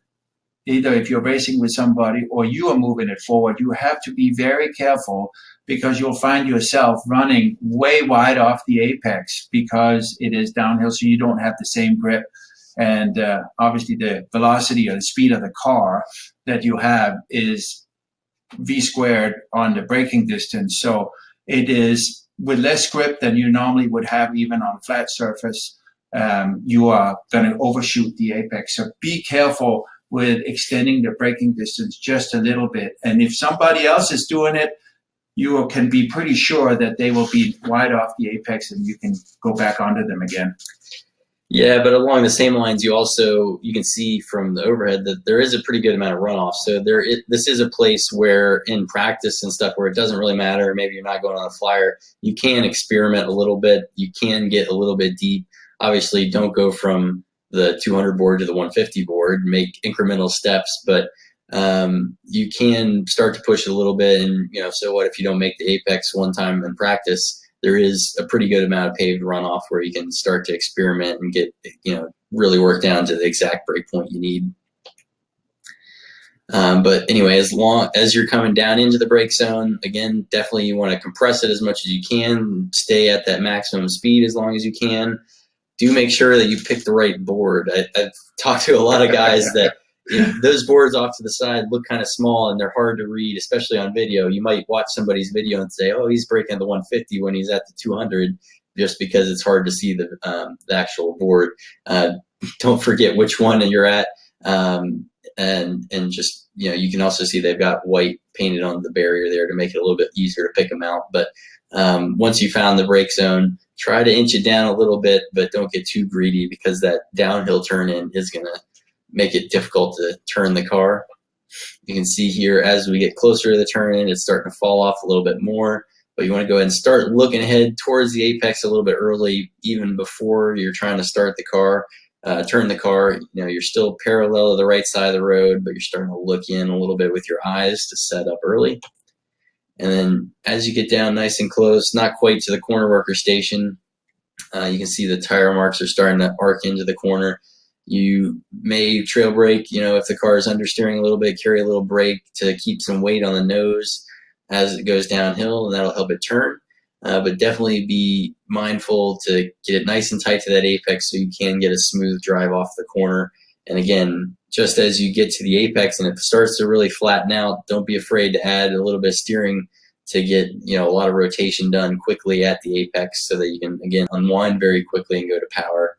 either if you're racing with somebody or you are moving it forward, you have to be very careful, because you'll find yourself running way wide off the apex because it is downhill, so you don't have the same grip. And obviously the velocity or the speed of the car that you have is v squared on the braking distance. So it is with less grip than you normally would have even on a flat surface. You are going to overshoot the apex. So be careful with extending the braking distance just a little bit. And if somebody else is doing it, you can be pretty sure that they will be wide off the apex and you can go back onto them again. Yeah, but along the same lines, you can see from the overhead that there is a pretty good amount of runoff. So this is a place where in practice and stuff where it doesn't really matter, maybe you're not going on a flyer, you can experiment a little bit. You can get a little bit deep. Obviously, don't go from the 200 board to the 150 board, make incremental steps, but you can start to push it a little bit. And, so what if you don't make the apex one time in practice? There is a pretty good amount of paved runoff where you can start to experiment and get, really work down to the exact break point you need. But anyway, as long as you're coming down into the brake zone, again, definitely you want to compress it as much as you can, stay at that maximum speed as long as you can. Do make sure that you pick the right board. I've talked to a lot of guys that those boards off to the side look kind of small and they're hard to read, especially on video. You might watch somebody's video and say, oh, he's braking at the 150 when he's at the 200, just because it's hard to see the actual board. Don't forget which one you're at. And just, you can also see they've got white painted on the barrier there to make it a little bit easier to pick them out. But once you found the brake zone, try to inch it down a little bit, but don't get too greedy, because that downhill turn in is going to make it difficult to turn the car. You can see here as we get closer to the turn in, it's starting to fall off a little bit more. but you want to go ahead and start looking ahead towards the apex a little bit early, even before you're trying to start the car. Turn the car, you're still parallel to the right side of the road, but you're starting to look in a little bit with your eyes to set up early. And then as you get down nice and close, not quite to the corner worker station, you can see the tire marks are starting to arc into the corner. You may trail brake, if the car is understeering a little bit, carry a little brake to keep some weight on the nose as it goes downhill, and that'll help it turn. But definitely be mindful to get it nice and tight to that apex so you can get a smooth drive off the corner. And again, just as you get to the apex and it starts to really flatten out, don't be afraid to add a little bit of steering to get a lot of rotation done quickly at the apex so that you can, again, unwind very quickly and go to power.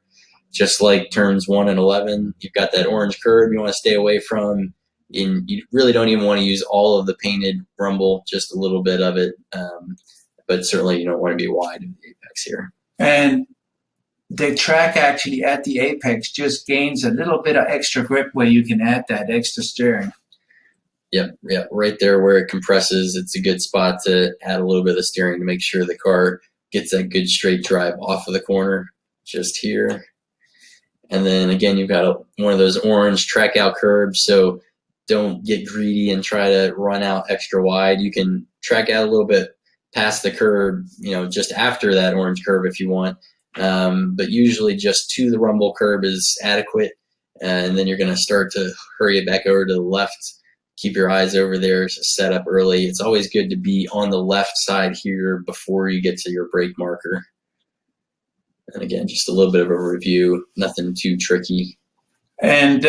Just like turns 1 and 11, you've got that orange curb you want to stay away from. And you really don't even want to use all of the painted rumble, just a little bit of it. But certainly you don't want to be wide in the apex here. And the track actually at the apex just gains a little bit of extra grip where you can add that extra steering. Yep, right there where it compresses, it's a good spot to add a little bit of steering to make sure the car gets that good straight drive off of the corner, just here. And then again, you've got one of those orange track out curbs, so don't get greedy and try to run out extra wide. You can track out a little bit past the curb, just after that orange curb if you want, but usually just to the rumble curb is adequate, and then you're going to start to hurry it back over to the left. Keep your eyes over there to set up early. It's always good to be on the left side here before you get to your brake marker. And again, just a little bit of a review, nothing too tricky. And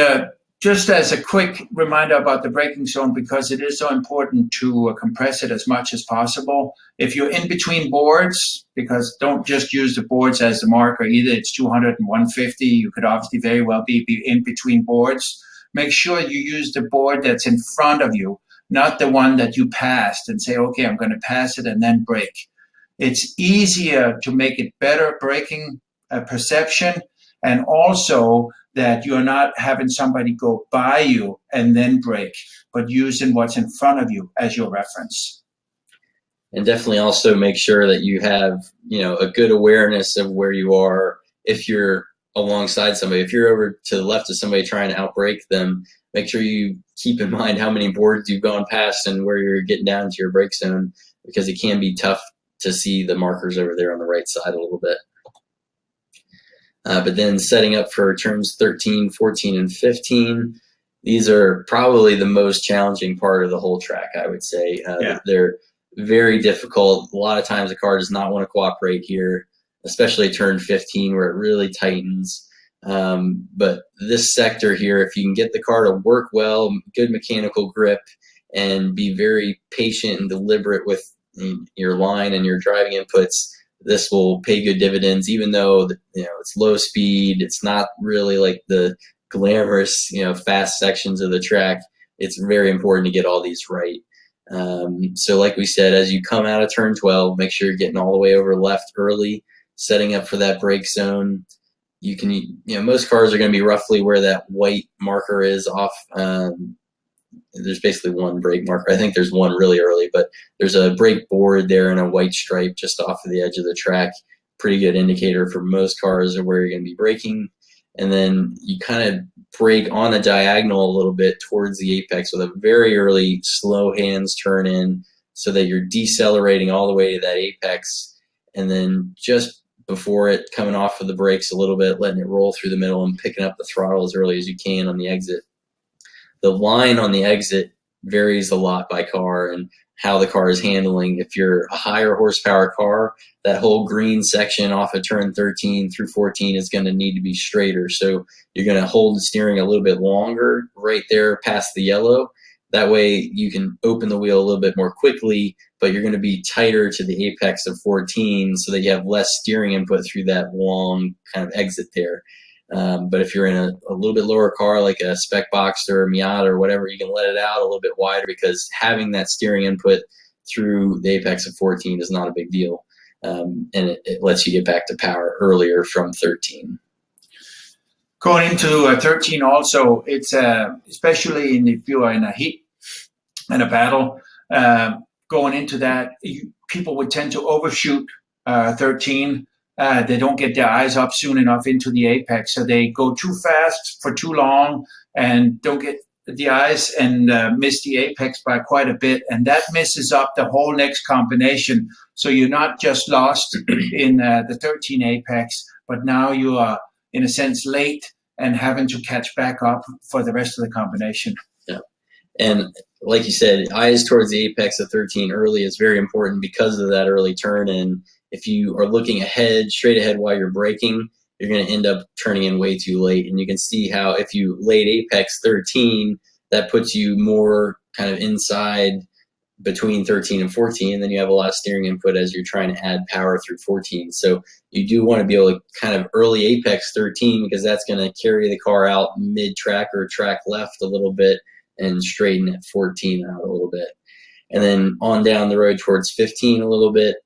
just as a quick reminder about the braking zone, because it is so important to compress it as much as possible. If you're in between boards, because don't just use the boards as the marker either, it's 200 and 150. You could obviously very well be in between boards. Make sure you use the board that's in front of you, not the one that you passed and say, okay, I'm going to pass it and then brake. It's easier to make it better braking perception, and also that you're not having somebody go by you and then brake, but using what's in front of you as your reference. And definitely also make sure that you have, a good awareness of where you are if you're alongside somebody. If you're over to the left of somebody trying to outbrake them, make sure you keep in mind how many boards you've gone past and where you're getting down to your brake zone, because it can be tough to see the markers over there on the right side a little bit. But then setting up for turns 13, 14, and 15, these are probably the most challenging part of the whole track, I would say. They're very difficult. A lot of times the car does not want to cooperate here, especially turn 15 where it really tightens. But this sector here, if you can get the car to work well, good mechanical grip, and be very patient and deliberate with your line and your driving inputs, this will pay good dividends. Even though it's low speed, it's not really like the glamorous fast sections of the track. It's very important to get all these right. So like we said, as you come out of turn 12, make sure you're getting all the way over left early, setting up for that brake zone. You can, most cars are going to be roughly where that white marker is off. There's basically one brake marker. I think there's one really early, but there's a brake board there and a white stripe just off of the edge of the track. Pretty good indicator for most cars of where you're going to be braking. And then you kind of brake on a diagonal a little bit towards the apex with a very early slow hands turn in so that you're decelerating all the way to that apex. And then just before it, coming off of the brakes a little bit, letting it roll through the middle and picking up the throttle as early as you can on the exit. The line on the exit varies a lot by car and how the car is handling. If you're a higher horsepower car, that whole green section off of turn 13 through 14 is going to need to be straighter. So you're going to hold the steering a little bit longer right there past the yellow. That way you can open the wheel a little bit more quickly, but you're going to be tighter to the apex of 14 so that you have less steering input through that long kind of exit there. But if you're in a little bit lower car, like a Spec Boxster or Miata or whatever, you can let it out a little bit wider, because having that steering input through the apex of 14 is not a big deal. And it lets you get back to power earlier from 13. Going into 13 also, it's especially if you are in a heat and a battle, going into that, people would tend to overshoot 13. They don't get their eyes up soon enough into the apex, so they go too fast for too long and don't get the eyes and miss the apex by quite a bit, and that messes up the whole next combination. So you're not just lost in the 13 apex, but now you are, in a sense, late and having to catch back up for the rest of the combination. Yeah. And like you said, eyes towards the apex of 13 early is very important because of that early turn. And if you are looking ahead, straight ahead while you're braking, you're going to end up turning in way too late. And you can see how if you late apex 13, that puts you more kind of inside between 13 and 14, and then you have a lot of steering input as you're trying to add power through 14. So you do want to be able to kind of early apex 13 because that's going to carry the car out mid-track or track left a little bit and straighten at 14 out a little bit. And then on down the road towards 15 a little bit.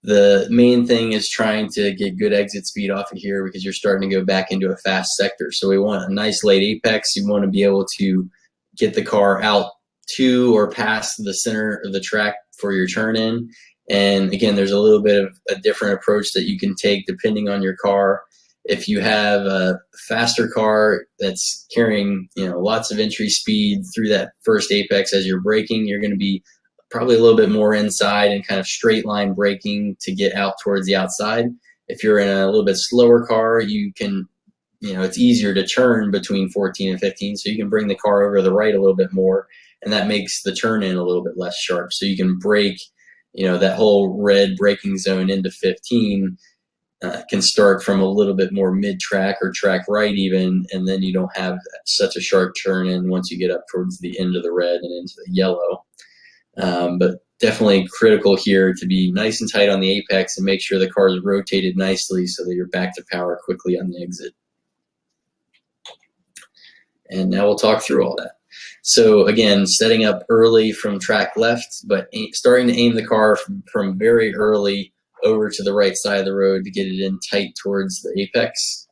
The main thing is trying to get good exit speed off of here because you're starting to go back into a fast sector. So we want a nice late apex. You want to be able to get the car out to or past the center of the track for your turn in. And again, there's a little bit of a different approach that you can take depending on your car. If you have a faster car that's carrying, lots of entry speed through that first apex as you're braking, you're going to be probably a little bit more inside and kind of straight line braking to get out towards the outside. If you're in a little bit slower car, you can, it's easier to turn between 14 and 15, so you can bring the car over to the right a little bit more, and that makes the turn in a little bit less sharp. So you can brake, that whole red braking zone into 15 can start from a little bit more mid-track or track right even, and then you don't have such a sharp turn in once you get up towards the end of the red and into the yellow. But definitely critical here to be nice and tight on the apex and make sure the car is rotated nicely so that you're back to power quickly on the exit. And now we'll talk through all that. So again, setting up early from track left, but starting to aim the car from very early over to the right side of the road to get it in tight towards the apex.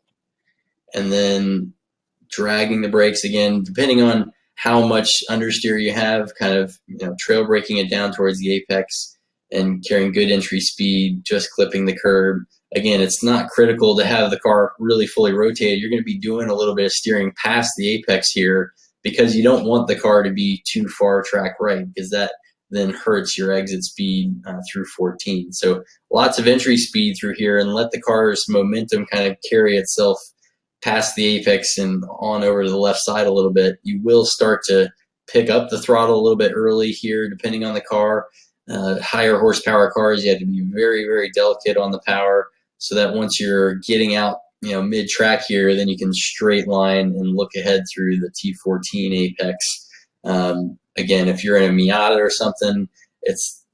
And then dragging the brakes again, depending on how much understeer you have, kind of trail braking it down towards the apex and carrying good entry speed, just clipping the curb. Again, it's not critical to have the car really fully rotated. You're going to be doing a little bit of steering past the apex here because you don't want the car to be too far track right because that then hurts your exit speed through 14. So lots of entry speed through here and let the car's momentum kind of carry itself past the apex and on over to the left side a little bit. You will start to pick up the throttle a little bit early here depending on the car. Higher horsepower cars, you have to be very, very delicate on the power so that once you're getting out mid-track here, then you can straight line and look ahead through the T14 apex. Again, if you're in a Miata or something,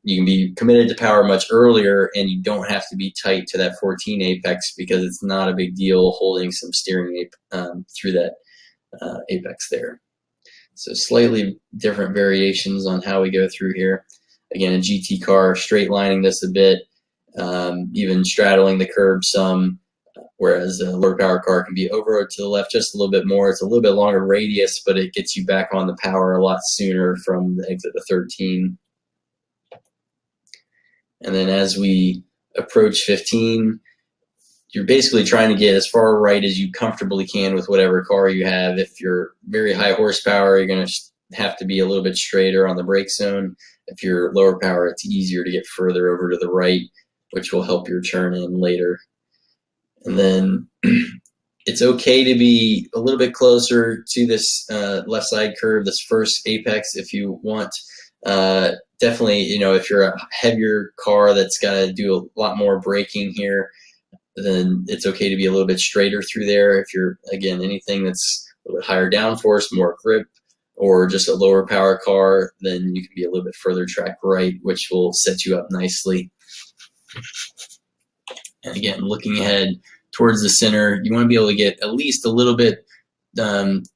you can be committed to power much earlier and you don't have to be tight to that 14 apex because it's not a big deal holding some steering through that apex there. So slightly different variations on how we go through here. Again, a GT car, straight lining this a bit, even straddling the curb some, whereas a lower power car can be over to the left just a little bit more. It's a little bit longer radius, but it gets you back on the power a lot sooner from the exit of 13. And then as we approach 15, you're basically trying to get as far right as you comfortably can with whatever car you have. If you're very high horsepower, you're going to have to be a little bit straighter on the brake zone. If you're lower power, it's easier to get further over to the right, which will help your turn in later. And then it's okay to be a little bit closer to this left side curve, this first apex if you want. Definitely, if you're a heavier car that's got to do a lot more braking here, then it's okay to be a little bit straighter through there. If you're, again, anything that's a little bit higher downforce, more grip, or just a lower power car, then you can be a little bit further track right, which will set you up nicely. And again, looking ahead towards the center, you want to be able to get at least a little bit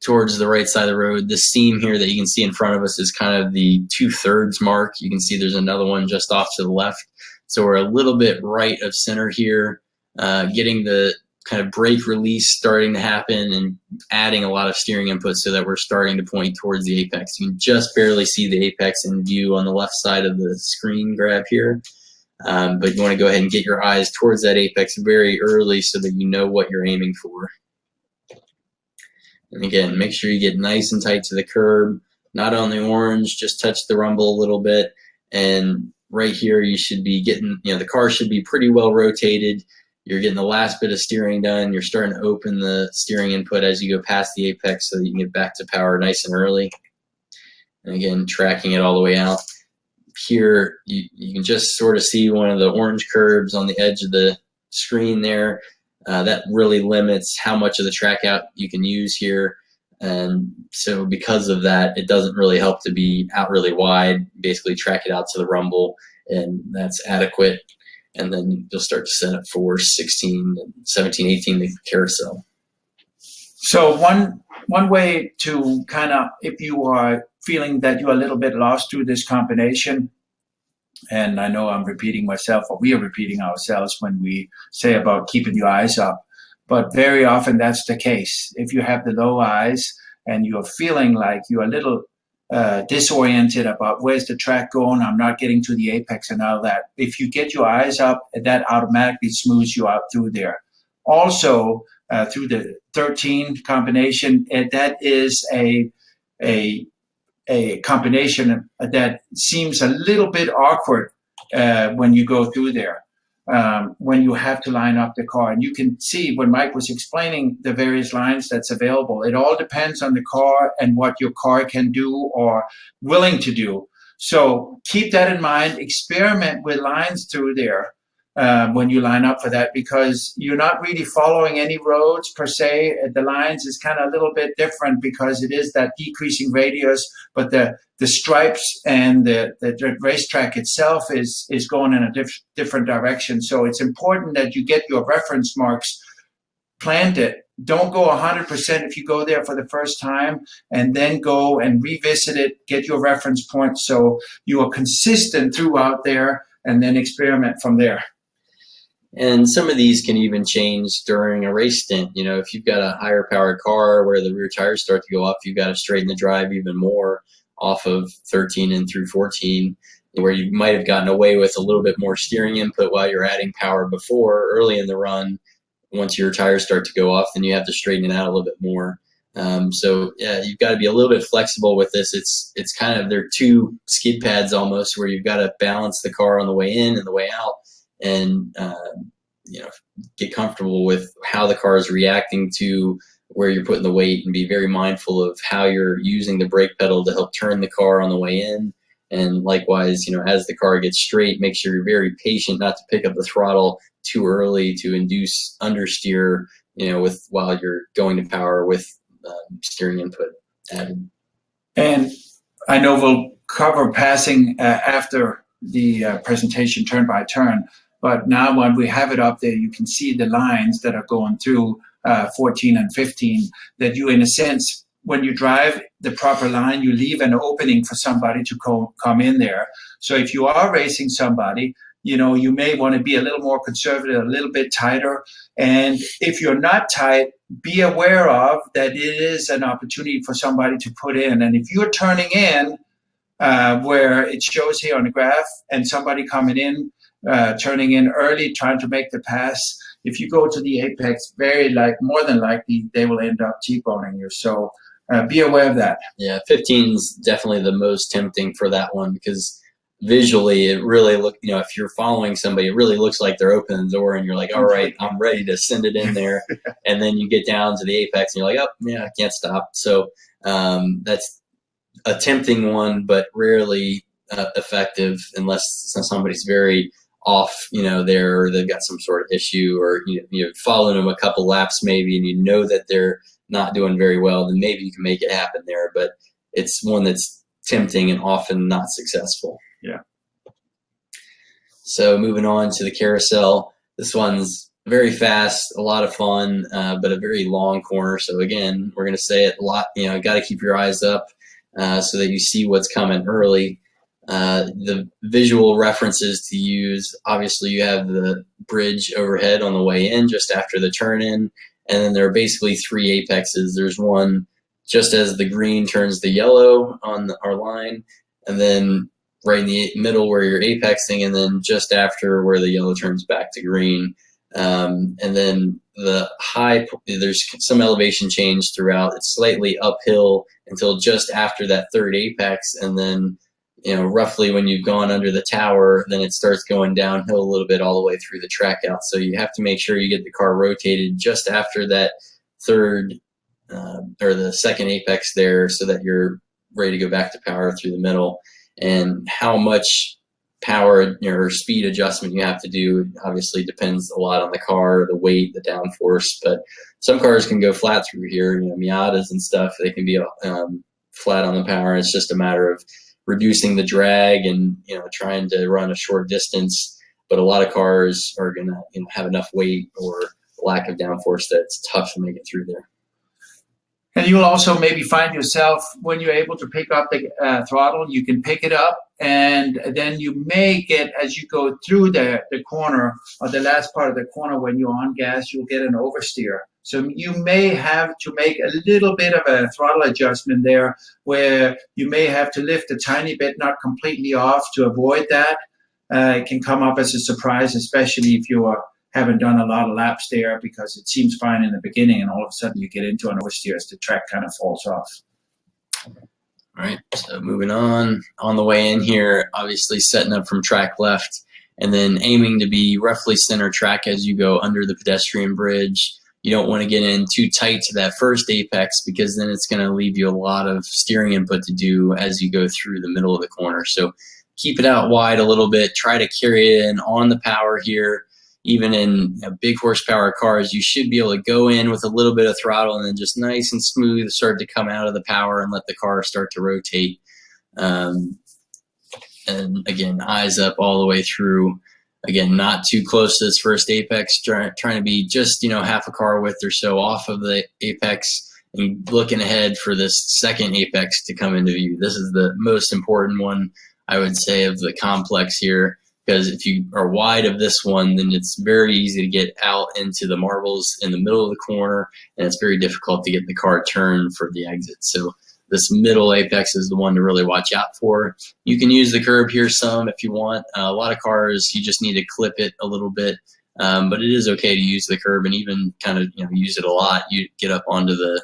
towards the right side of the road. This seam here that you can see in front of us is kind of the 2/3 mark. You can see there's another one just off to the left. So we're a little bit right of center here, getting the kind of brake release starting to happen and adding a lot of steering input so that we're starting to point towards the apex. You can just barely see the apex in view on the left side of the screen grab here. But you want to go ahead and get your eyes towards that apex very early so that you know what you're aiming for. And again, make sure you get nice and tight to the curb, not on the orange, just touch the rumble a little bit. And right here, you should be getting, the car should be pretty well rotated. You're getting the last bit of steering done. You're starting to open the steering input as you go past the apex so that you can get back to power nice and early. And again, tracking it all the way out. Here, you can just sort of see one of the orange curbs on the edge of the screen there. That really limits how much of the track out you can use here. And so because of that, it doesn't really help to be out really wide. Basically track it out to the rumble, and that's adequate. And then you'll start to set up for 16, 17, 18, the carousel. So one way to kind of, if you are feeling that you're a little bit lost through this combination, and I know I'm repeating myself, or we are repeating ourselves when we say about keeping your eyes up, but very often that's the case. If you have the low eyes and you're feeling like you're a little disoriented about where's the track going, I'm not getting to the apex and all that, if you get your eyes up, that automatically smooths you out through there. Also, through the 13 combination, that is a combination that seems a little bit awkward when you go through there, when you have to line up the car. And you can see when Mike was explaining the various lines that's available, it all depends on the car and what your car can do or willing to do. So keep that in mind. Experiment with lines through there when you line up for that, because you're not really following any roads per se. The lines is kind of a little bit different because it is that decreasing radius, but the stripes and the racetrack itself is going in a different direction. So it's important that you get your reference marks planted. Don't go 100% if you go there for the first time, and then go and revisit it, get your reference points so you are consistent throughout there, and then experiment from there. And some of these can even change during a race stint. If you've got a higher powered car where the rear tires start to go off, you've got to straighten the drive even more off of 13 and through 14, where you might have gotten away with a little bit more steering input while you're adding power before, early in the run. Once your tires start to go off, then you have to straighten it out a little bit more. So yeah, you've got to be a little bit flexible with this. It's kind of, they're two skid pads almost, where you've got to balance the car on the way in and the way out, and get comfortable with how the car is reacting to where you're putting the weight, and be very mindful of how you're using the brake pedal to help turn the car on the way in. And likewise, as the car gets straight, make sure you're very patient not to pick up the throttle too early to induce understeer, while you're going to power with steering input added. And I know we'll cover passing after the presentation turn by turn, but now when we have it up there, you can see the lines that are going through 14 and 15, that you, in a sense, when you drive the proper line, you leave an opening for somebody to come in there. So if you are racing somebody, you may want to be a little more conservative, a little bit tighter. And if you're not tight, be aware of that it is an opportunity for somebody to put in. And if you're turning in where it shows here on the graph, and somebody coming in, turning in early, trying to make the pass, if you go to the apex, more than likely they will end up T-boning you. So be aware of that. Yeah, 15 is definitely the most tempting for that one, because visually it really if you're following somebody, it really looks like they're opening the door and you're like, all right, I'm ready to send it in there. And then you get down to the apex and you're like, oh yeah, I can't stop. So that's a tempting one, but rarely effective unless somebody's very off, there, or they've got some sort of issue, or you've followed them a couple laps maybe, and that they're not doing very well, then maybe you can make it happen there. But it's one that's tempting and often not successful. Yeah. So moving on to the carousel, this one's very fast, a lot of fun, but a very long corner. So again, we're going to say it a lot, got to keep your eyes up so that you see what's coming early. The visual references to use, obviously you have the bridge overhead on the way in just after the turn in, and then there are basically three apexes. There's one just as the green turns the yellow on our line, and then right in the middle where you're apexing, and then just after where the yellow turns back to green. And then the high, there's some elevation change throughout. It's slightly uphill until just after that third apex, and then roughly when you've gone under the tower, then it starts going downhill a little bit all the way through the track out. So you have to make sure you get the car rotated just after that third or the second apex there, so that you're ready to go back to power through the middle. And how much power or speed adjustment you have to do obviously depends a lot on the car, the weight, the downforce. But some cars can go flat through here. Miatas and stuff, they can be flat on the power. It's just a matter of reducing the drag and trying to run a short distance. But a lot of cars are gonna have enough weight or lack of downforce that it's tough to make it through there. And you'll also maybe find yourself, when you're able to pick up the throttle, you can pick it up, and then you may get, as you go through the corner, or the last part of the corner when you're on gas, you'll get an oversteer. So you may have to make a little bit of a throttle adjustment there, where you may have to lift a tiny bit, not completely off, to avoid that. It can come up as a surprise, especially if you haven't done a lot of laps there, because it seems fine in the beginning, and all of a sudden you get into an oversteer as the track kind of falls off. All right, so moving on the way in here, obviously setting up from track left, and then aiming to be roughly center track as you go under the pedestrian bridge. You don't want to get in too tight to that first apex, because then it's going to leave you a lot of steering input to do as you go through the middle of the corner. So keep it out wide a little bit. Try to carry it in on the power here. Even in big horsepower cars, you should be able to go in with a little bit of throttle and then just nice and smooth start to come out of the power and let the car start to rotate. And again, eyes up all the way through. Again, not too close to this first apex, trying to be just half a car width or so off of the apex, and looking ahead for this second apex to come into view. This is the most important one, I would say, of the complex here, because if you are wide of this one, then it's very easy to get out into the marbles in the middle of the corner, and it's very difficult to get the car turned for the exit. So this middle apex is the one to really watch out for. You can use the curb here some if you want. A lot of cars, you just need to clip it a little bit, but it is okay to use the curb and even kind of use it a lot. You get up onto the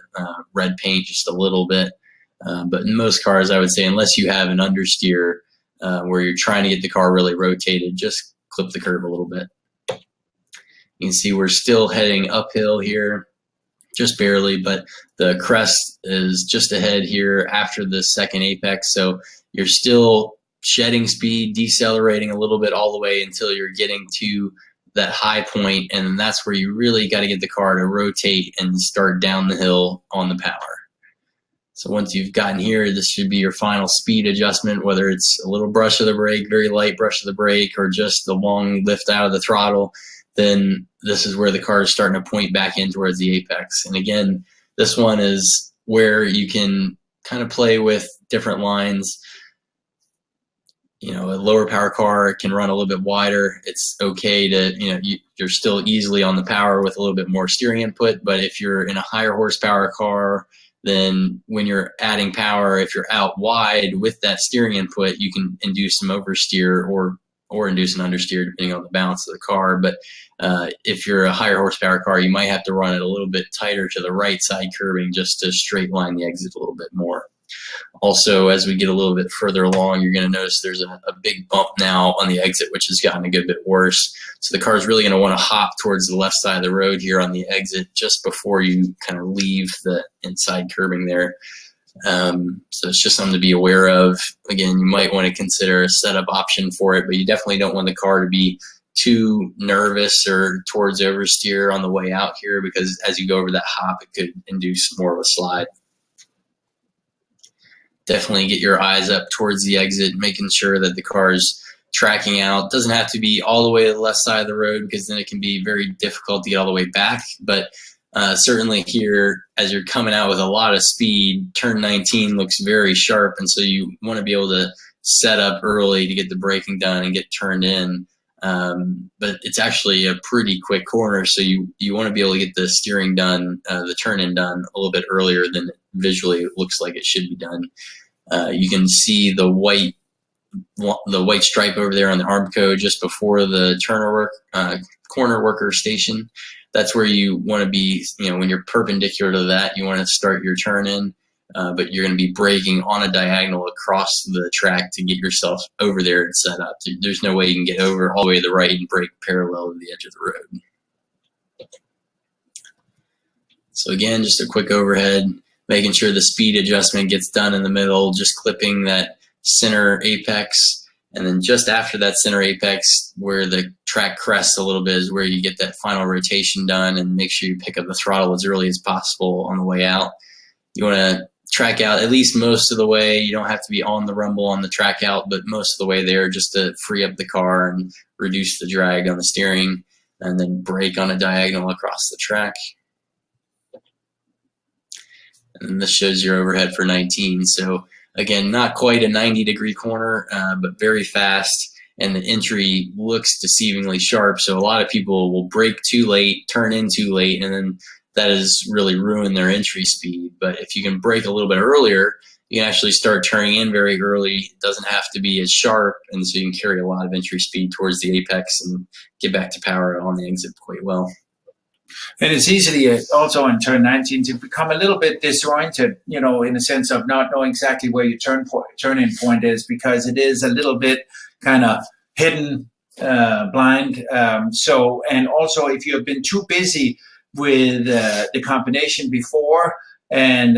red paint just a little bit, but in most cars, I would say, unless you have an understeer where you're trying to get the car really rotated, just clip the curb a little bit. You can see we're still heading uphill here, just barely, but the crest is just ahead here after the second apex. So you're still shedding speed, decelerating a little bit all the way until you're getting to that high point, and that's where you really got to get the car to rotate and start down the hill on the power. So once you've gotten here, this should be your final speed adjustment, whether it's a little brush of the brake, very light brush of the brake, or just the long lift out of the throttle. Then this is where the car is starting to point back in towards the apex. And again, this one is where you can kind of play with different lines. A lower power car can run a little bit wider. It's okay to, you're still easily on the power with a little bit more steering input. But if you're in a higher horsepower car, then when you're adding power, if you're out wide with that steering input, you can induce some oversteer or induce an understeer depending on the balance of the car. But if you're a higher horsepower car, you might have to run it a little bit tighter to the right side curbing just to straight line the exit a little bit more. Also, as we get a little bit further along, you're going to notice there's a big bump now on the exit, which has gotten a good bit worse. So the car is really going to want to hop towards the left side of the road here on the exit just before you kind of leave the inside curbing there. So it's just something to be aware of. Again, you might want to consider a setup option for it, but you definitely don't want the car to be too nervous or towards oversteer on the way out here, because as you go over that hop, it could induce more of a slide. Definitely get your eyes up towards the exit, making sure that the car is tracking out. Doesn't have to be all the way to the left side of the road, because then it can be very difficult to get all the way back. But certainly here, as you're coming out with a lot of speed, turn 19 looks very sharp, and so you want to be able to set up early to get the braking done and get turned in. But it's actually a pretty quick corner, so you want to be able to get the steering done, the turn-in done a little bit earlier than visually it looks like it should be done. You can see the white stripe over there on the Armco just before the corner worker station. That's where you want to be. When you're perpendicular to that, you want to start your turn-in. But you're going to be braking on a diagonal across the track to get yourself over there and set up. There's no way you can get over all the way to the right and brake parallel to the edge of the road. So again, just a quick overhead, making sure the speed adjustment gets done in the middle, just clipping that center apex. And then just after that center apex, where the track crests a little bit, is where you get that final rotation done, and make sure you pick up the throttle as early as possible on the way out. You want to track out at least most of the way. You don't have to be on the rumble on the track out, but most of the way there, just to free up the car and reduce the drag on the steering, and then brake on a diagonal across the track. And this shows your overhead for 19. So again, not quite a 90-degree corner, but very fast, and the entry looks deceivingly sharp. So a lot of people will brake too late, turn in too late, and then that has really ruined their entry speed. But if you can brake a little bit earlier, you can actually start turning in very early. It doesn't have to be as sharp, and so you can carry a lot of entry speed towards the apex and get back to power on the exit quite well. And it's easily also in turn 19 to become a little bit disoriented, in the sense of not knowing exactly where your turn-in point is, because it is a little bit kind of hidden, blind. And also if you have been too busy with the combination before and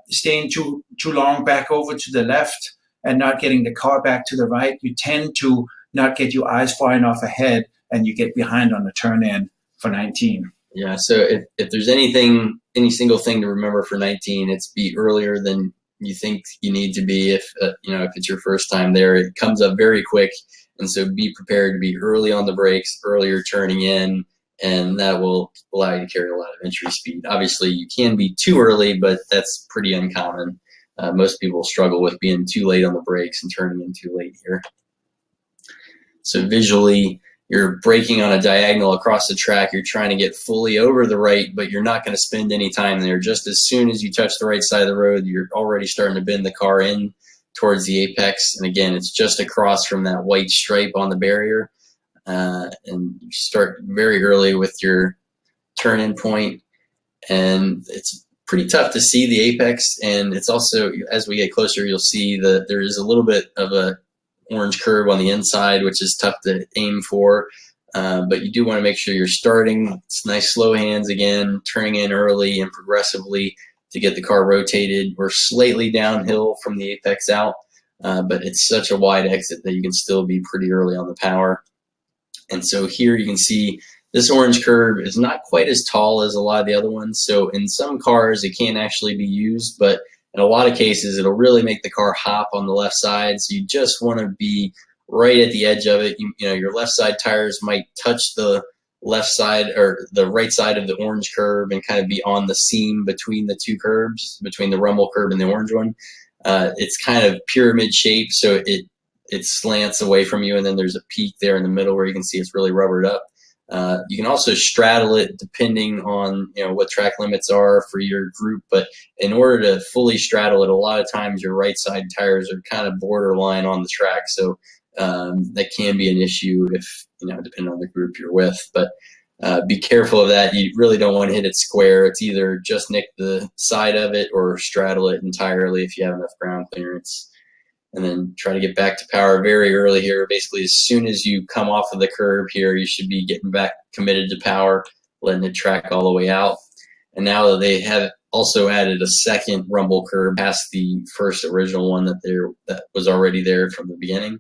staying too long back over to the left and not getting the car back to the right, you tend to not get your eyes far enough ahead, and you get behind on the turn-in for 19. Yeah, so if there's any single thing to remember for 19, it's be earlier than you think you need to be. If it's your first time there, it comes up very quick, and so be prepared to be early on the brakes, earlier turning in, and that will allow you to carry a lot of entry speed. Obviously, you can be too early, but that's pretty uncommon. Most people struggle with being too late on the brakes and turning in too late here. So visually, you're braking on a diagonal across the track. You're trying to get fully over the right, but you're not going to spend any time there. Just as soon as you touch the right side of the road, you're already starting to bend the car in towards the apex. And again, it's just across from that white stripe on the barrier. And you start very early with your turn-in point. And it's pretty tough to see the apex. And it's also, as we get closer, you'll see that there is a little bit of a orange curve on the inside, which is tough to aim for, but you do want to make sure you're starting. It's nice slow hands again, turning in early and progressively to get the car rotated. We're slightly downhill from the apex out, but it's such a wide exit that you can still be pretty early on the power. And so here you can see this orange curve is not quite as tall as a lot of the other ones. So in some cars, it can actually be used, but in a lot of cases, it'll really make the car hop on the left side. So you just want to be right at the edge of it. Your left side tires might touch the left side or the right side of the orange curve and kind of be on the seam between the two curves, between the rumble curve and the orange one. It's kind of pyramid shaped, so it slants away from you, and then there's a peak there in the middle where you can see it's really rubbered up. You can also straddle it depending on what track limits are for your group, but in order to fully straddle it, a lot of times your right side tires are kind of borderline on the track, so that can be an issue if depending on the group you're with. But be careful of that. You really don't want to hit it square. It's either just nick the side of it or straddle it entirely if you have enough ground clearance. And then try to get back to power very early here. Basically, as soon as you come off of the curb here, you should be getting back committed to power, letting it track all the way out. And now that they have also added a second rumble curb past the first original one that was already there from the beginning,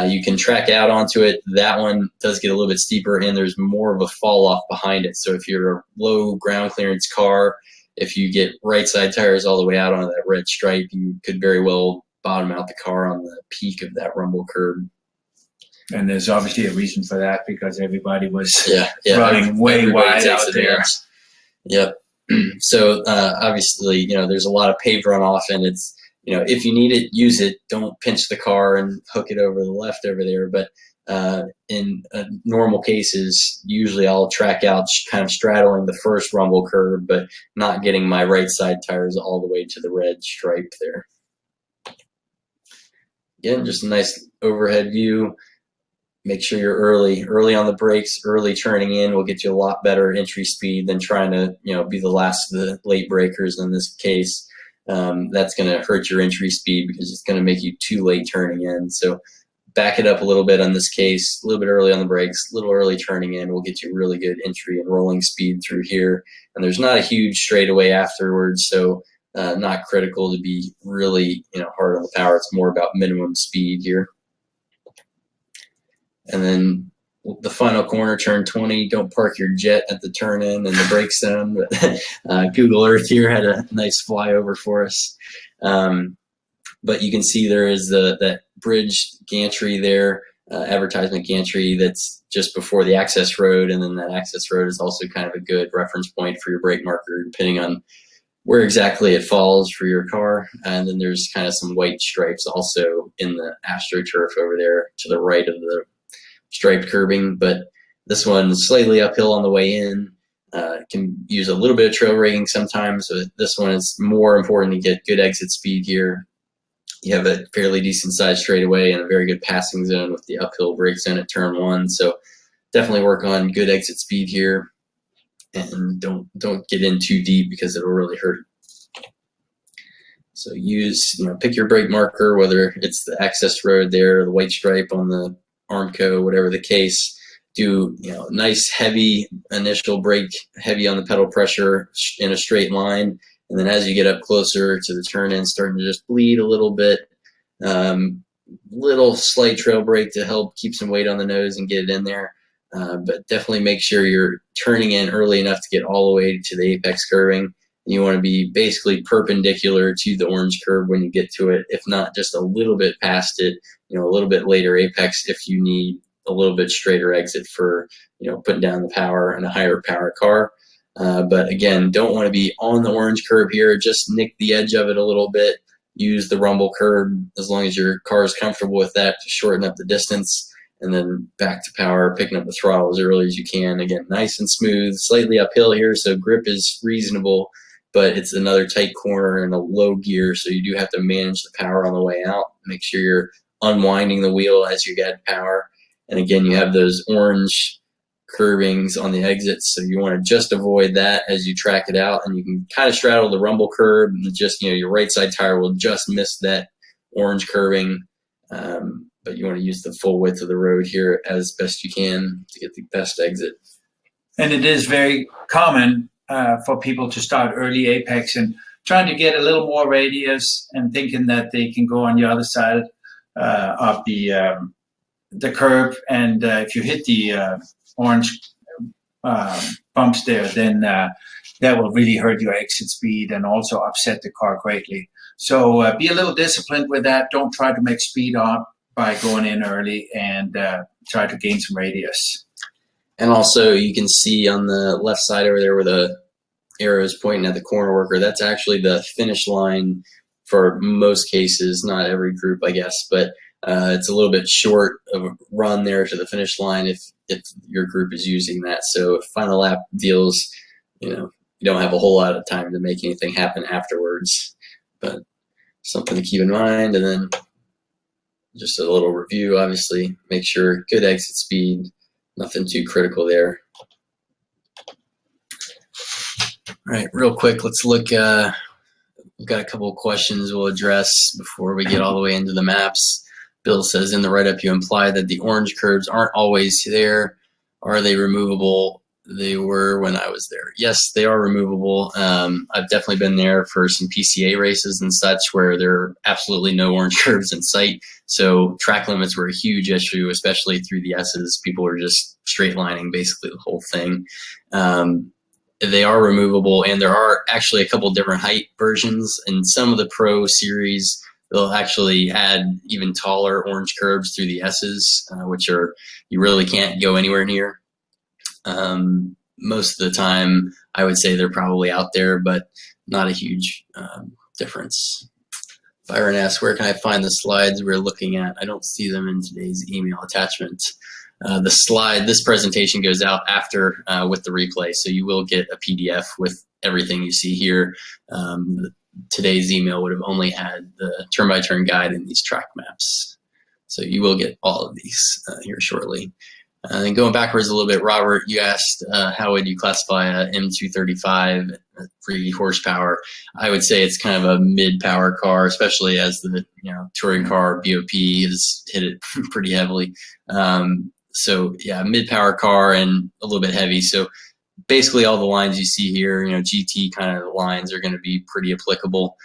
you can track out onto it. That one does get a little bit steeper, and there's more of a fall off behind it. So if you're a low ground clearance car, if you get right side tires all the way out onto that red stripe, you could very well bottom out the car on the peak of that rumble curve. And there's obviously a reason for that, because everybody was running way wide out there. Yep. So obviously, there's a lot of paved runoff, and it's if you need it, use it. Don't pinch the car and hook it over the left over there. But in normal cases, usually I'll track out kind of straddling the first rumble curb, but not getting my right side tires all the way to the red stripe there. Again, just a nice overhead view. Make sure you're early on the brakes, early turning in will get you a lot better entry speed than trying to, be the last of the late breakers in this case. That's going to hurt your entry speed because it's going to make you too late turning in. So back it up a little bit on this case, a little bit early on the brakes, a little early turning in will get you really good entry and rolling speed through here. And there's not a huge straightaway afterwards, so not critical to be really hard on the power. It's more about minimum speed here. And then the final corner, turn 20, don't park your jet at the turn in and the brake zone. But Google Earth here had a nice flyover for us. But you can see there is that bridge gantry there, advertisement gantry that's just before the access road, and then that access road is also kind of a good reference point for your brake marker, depending on where exactly it falls for your car. And then there's kind of some white stripes also in the AstroTurf over there to the right of the striped curbing, but this one's slightly uphill on the way in. Can use a little bit of trail braking sometimes, but this one is more important to get good exit speed here. You have a fairly decent sized straightaway and a very good passing zone with the uphill brake zone at turn 1. So definitely work on good exit speed here, and don't get in too deep because it'll really hurt. So pick your brake marker, whether it's the access road there, or the white stripe on the Armco, whatever the case. Do nice heavy initial brake, heavy on the pedal pressure in a straight line, and then as you get up closer to the turn in, starting to just bleed a little bit. Little slight trail brake to help keep some weight on the nose and get it in there. But definitely make sure you're turning in early enough to get all the way to the apex curving. You want to be basically perpendicular to the orange curve when you get to it, if not just a little bit past it, a little bit later apex if you need a little bit straighter exit for, putting down the power in a higher power car. But again, don't want to be on the orange curve here. Just nick the edge of it a little bit. Use the rumble curb as long as your car is comfortable with that to shorten up the distance. And then back to power, picking up the throttle as early as you can. Again, nice and smooth, slightly uphill here, so grip is reasonable, but it's another tight corner and a low gear, so you do have to manage the power on the way out. Make sure you're unwinding the wheel as you get power. And again, you have those orange curvings on the exits, so you want to just avoid that as you track it out. And you can kind of straddle the rumble curb, and just your right side tire will just miss that orange curving. But you want to use the full width of the road here as best you can to get the best exit. And it is very common for people to start early apex and trying to get a little more radius and thinking that they can go on the other side of the curb. And if you hit the orange bumps there, then that will really hurt your exit speed and also upset the car greatly. So be a little disciplined with that. Don't try to make speed up by going in early, and try to gain some radius. And also you can see on the left side over there where the arrow is pointing at the corner worker, that's actually the finish line for most cases, not every group I guess, but it's a little bit short of a run there to the finish line if your group is using that. So if final lap deals, you don't have a whole lot of time to make anything happen afterwards, but something to keep in mind. And then just a little review, obviously, make sure good exit speed, nothing too critical there. All right, real quick, let's look, we've got a couple of questions we'll address before we get all the way into the maps. Bill says, in the write-up you imply that the orange curves aren't always there. Are they removable? They were when I was there. Yes, they are removable. I've definitely been there for some PCA races and such where there are absolutely no orange curves in sight. So track limits were a huge issue, especially through the S's. People were just straight lining basically the whole thing. They are removable, and there are actually a couple different height versions. In some of the Pro Series, they'll actually add even taller orange curves through the S's, which are, you really can't go anywhere near. Most of the time, I would say they're probably out there, but not a huge difference. Byron asks, where can I find the slides we're looking at? I don't see them in today's email attachment. This presentation goes out after with the replay, so you will get a PDF with everything you see here. Today's email would have only had the turn-by-turn guide and these track maps. So you will get all of these here shortly. And going backwards a little bit, Robert, you asked how would you classify a M235 3 horsepower? I would say it's kind of a mid-power car, especially as the touring car BOP has hit it pretty heavily. So yeah, mid-power car and a little bit heavy. So basically all the lines you see here, GT kind of lines are going to be pretty applicable.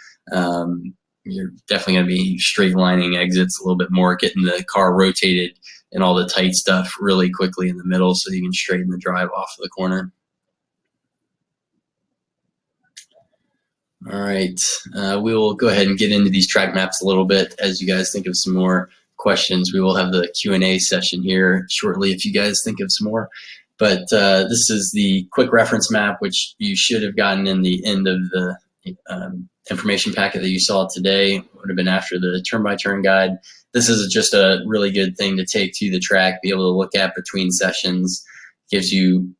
You're definitely going to be straight lining exits a little bit more, getting the car rotated and all the tight stuff really quickly in the middle so you can straighten the drive off of the corner. All right, we will go ahead and get into these track maps a little bit as you guys think of some more questions. We will have the Q&A session here shortly if you guys think of some more. But this is the quick reference map, which you should have gotten in the end of the information packet that you saw today. It would have been after the turn-by-turn guide. This is just a really good thing to take to the track, be able to look at between sessions. Gives you,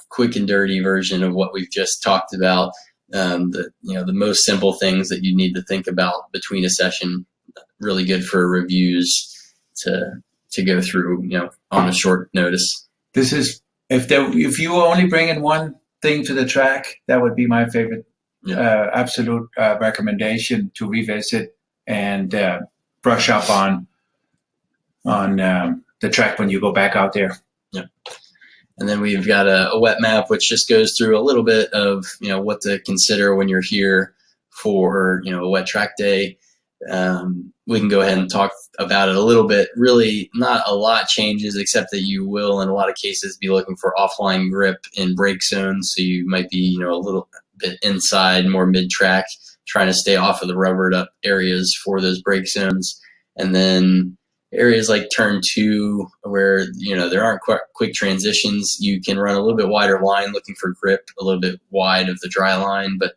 quick and dirty version of what we've just talked about. The most simple things that you need to think about between a session. Really good for reviews to go through, on a short notice. This is if you were only bringing one thing to the track, that would be my favorite. Absolute recommendation to revisit and brush up on the track when you go back out there. Yep. And then we've got a wet map, which just goes through a little bit of what to consider when you're here for a wet track day. We can go ahead and talk about it a little bit. Really, not a lot changes, except that you will, in a lot of cases, be looking for offline grip in brake zones. So you might be, a little bit inside, more mid-track, trying to stay off of the rubbered up areas for those brake zones. And then areas like turn 2, where there aren't quick transitions, you can run a little bit wider line, looking for grip a little bit wide of the dry line. But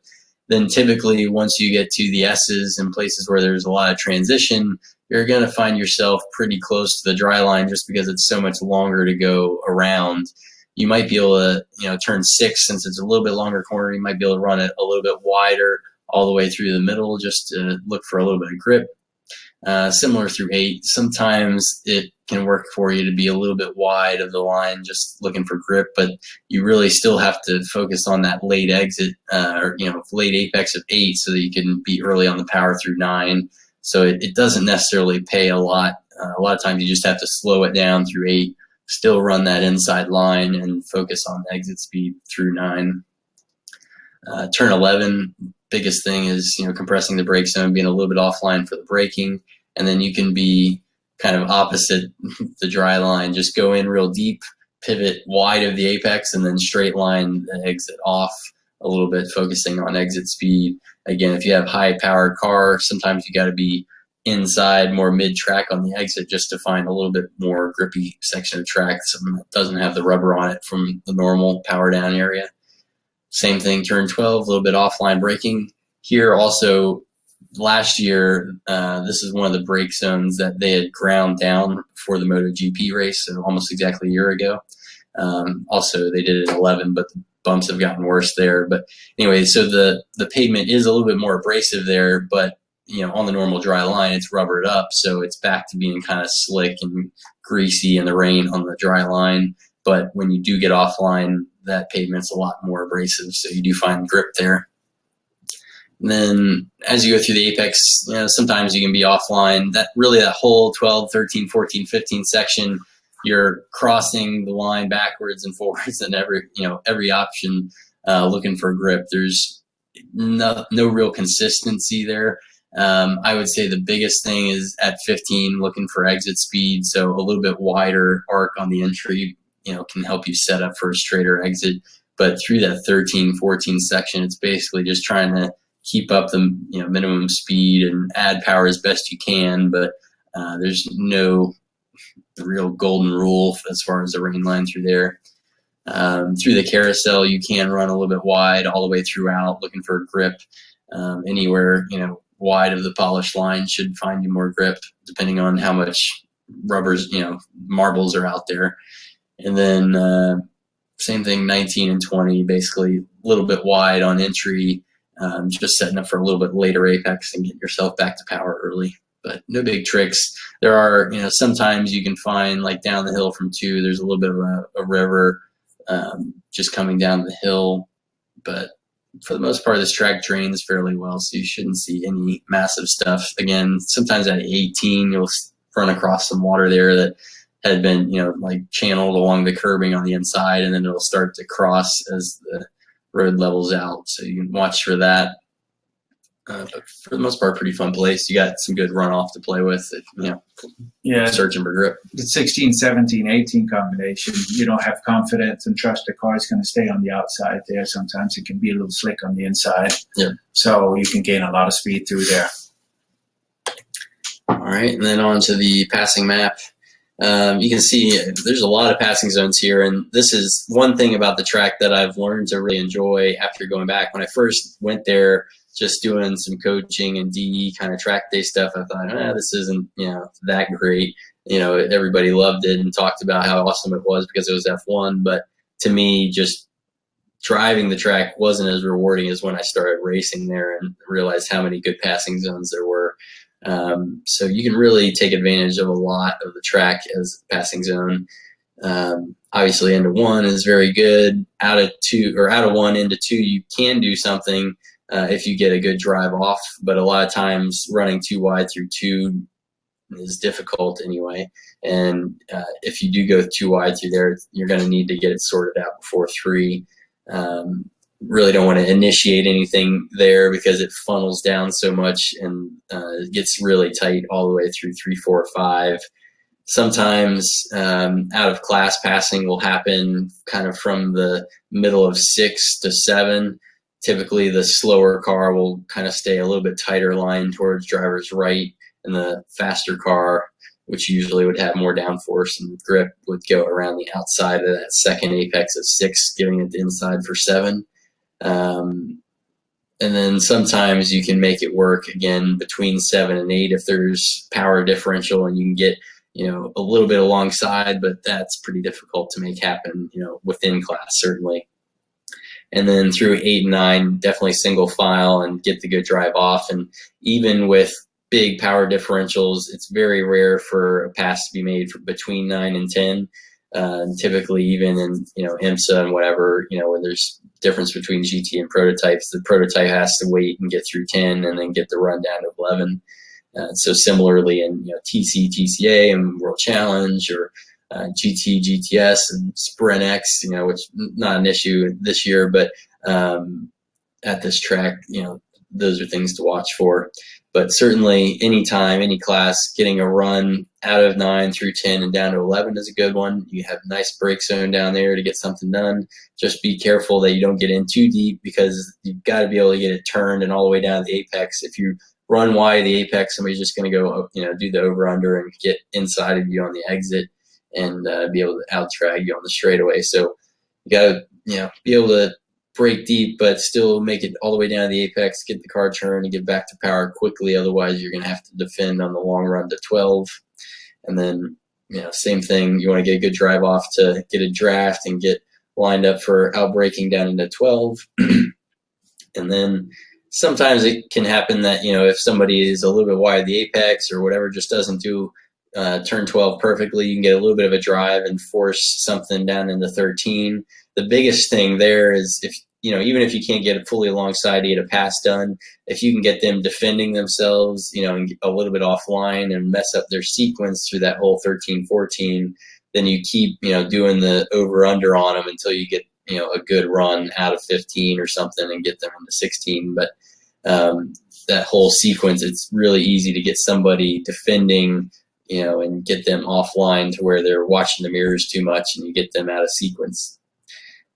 then typically once you get to the S's and places where there's a lot of transition, you're going to find yourself pretty close to the dry line just because it's so much longer to go around. You might be able to, turn 6, since it's a little bit longer corner, you might be able to run it a little bit wider all the way through the middle just to look for a little bit of grip. Similar through 8, sometimes it can work for you to be a little bit wide of the line, just looking for grip, but you really still have to focus on that late exit, or late apex of 8, so that you can be early on the power through 9. So it doesn't necessarily pay a lot. A lot of times you just have to slow it down through 8, still run that inside line, and focus on exit speed through 9. Turn 11, biggest thing is compressing the brake zone, being a little bit offline for the braking, and then you can be kind of opposite the dry line. Just go in real deep, pivot wide of the apex, and then straight line the exit off a little bit, focusing on exit speed. Again, if you have high powered car, sometimes you got to be inside, more mid track on the exit, just to find a little bit more grippy section of track, something that doesn't have the rubber on it from the normal power down area. Same thing, turn 12, a little bit offline braking. Here also, last year, this is one of the brake zones that they had ground down for the MotoGP race, so almost exactly a year ago. Also, they did it in 11, but the bumps have gotten worse there. But anyway, so the pavement is a little bit more abrasive there, but on the normal dry line, it's rubbered up, so it's back to being kind of slick and greasy in the rain on the dry line. But when you do get offline, that pavement's a lot more abrasive, so you do find grip there. And then as you go through the apex, sometimes you can be offline. That whole 12, 13, 14, 15 section, you're crossing the line backwards and forwards and every option, looking for grip. There's no real consistency there. I would say the biggest thing is at 15, looking for exit speed. So a little bit wider arc on the entry, can help you set up for a straighter exit. But through that 13, 14 section, it's basically just trying to keep up the minimum speed and add power as best you can. But there's no real golden rule as far as the rain line through there. Through the carousel, you can run a little bit wide all the way throughout, looking for grip anywhere, wide of the polished line should find you more grip, depending on how much rubbers, marbles are out there. And then same thing, 19 and 20, basically a little bit wide on entry, just setting up for a little bit later apex and getting yourself back to power early. But no big tricks. There are, sometimes you can find, like down the hill from 2, there's a little bit of a river just coming down the hill. But for the most part, this track drains fairly well, so you shouldn't see any massive stuff. Again, sometimes at 18, you'll run across some water there that had been, like channeled along the curbing on the inside, and then it'll start to cross as the road levels out. So you can watch for that. But for the most part, pretty fun place. You got some good runoff to play with, searching for grip. The 16, 17, 18 combination, you don't have confidence and trust the car is going to stay on the outside there. Sometimes it can be a little slick on the inside. Yeah. So you can gain a lot of speed through there. All right, and then on to the passing map. You can see there's a lot of passing zones here, and this is one thing about the track that I've learned to really enjoy after going back. When I first went there, just doing some coaching and DE kind of track day stuff, I thought, this isn't, that great. Everybody loved it and talked about how awesome it was because it was F1. But to me, just driving the track wasn't as rewarding as when I started racing there and realized how many good passing zones there were. So you can really take advantage of a lot of the track as a passing zone. Obviously, into 1 is very good. Out of 1 into 2, you can do something if you get a good drive off, but a lot of times running too wide through 2 is difficult anyway. And if you do go too wide through there, you're going to need to get it sorted out before 3. Really don't want to initiate anything there because it funnels down so much and it gets really tight all the way through 3, 4, 5. Sometimes out of class passing will happen kind of from the middle of 6 to 7. Typically the slower car will kind of stay a little bit tighter line towards driver's right, and the faster car, which usually would have more downforce and grip, would go around the outside of that second apex of 6, giving it the inside for 7. And then sometimes you can make it work again between 7 and 8 if there's power differential and you can get, a little bit alongside, but that's pretty difficult to make happen, within class certainly. And then through 8 and 9, definitely single file and get the good drive off. And even with big power differentials, it's very rare for a pass to be made for between 9 and 10. Typically, even in IMSA and whatever, where there's difference between GT and prototypes, the prototype has to wait and get through 10 and then get the run down to 11. So similarly in TC, TCA, and World Challenge, or GT, GTS, and Sprint X, which not an issue this year, but at this track, those are things to watch for. But certainly anytime, any class, getting a run out of 9 through 10 and down to 11 is a good one. You have a nice brake zone down there to get something done. Just be careful that you don't get in too deep because you've got to be able to get it turned and all the way down to the apex. If you run wide of the apex, somebody's just going to go, do the over-under and get inside of you on the exit and be able to out-drag you on the straightaway. So you got to, be able to break deep, but still make it all the way down to the apex, get the car turned, and get back to power quickly. Otherwise, you're going to have to defend on the long run to 12. And then, same thing. You want to get a good drive off to get a draft and get lined up for out-braking down into 12. And then sometimes it can happen that, if somebody is a little bit wide of the apex or whatever, just doesn't do turn 12 perfectly, you can get a little bit of a drive and force something down into 13. The biggest thing there is if, even if you can't get it fully alongside to get a pass done, if you can get them defending themselves, and get a little bit offline and mess up their sequence through that whole 13, 14, then you keep, doing the over under on them until you get, a good run out of 15 or something and get them into 16. But that whole sequence, it's really easy to get somebody defending, and get them offline to where they're watching the mirrors too much and you get them out of sequence.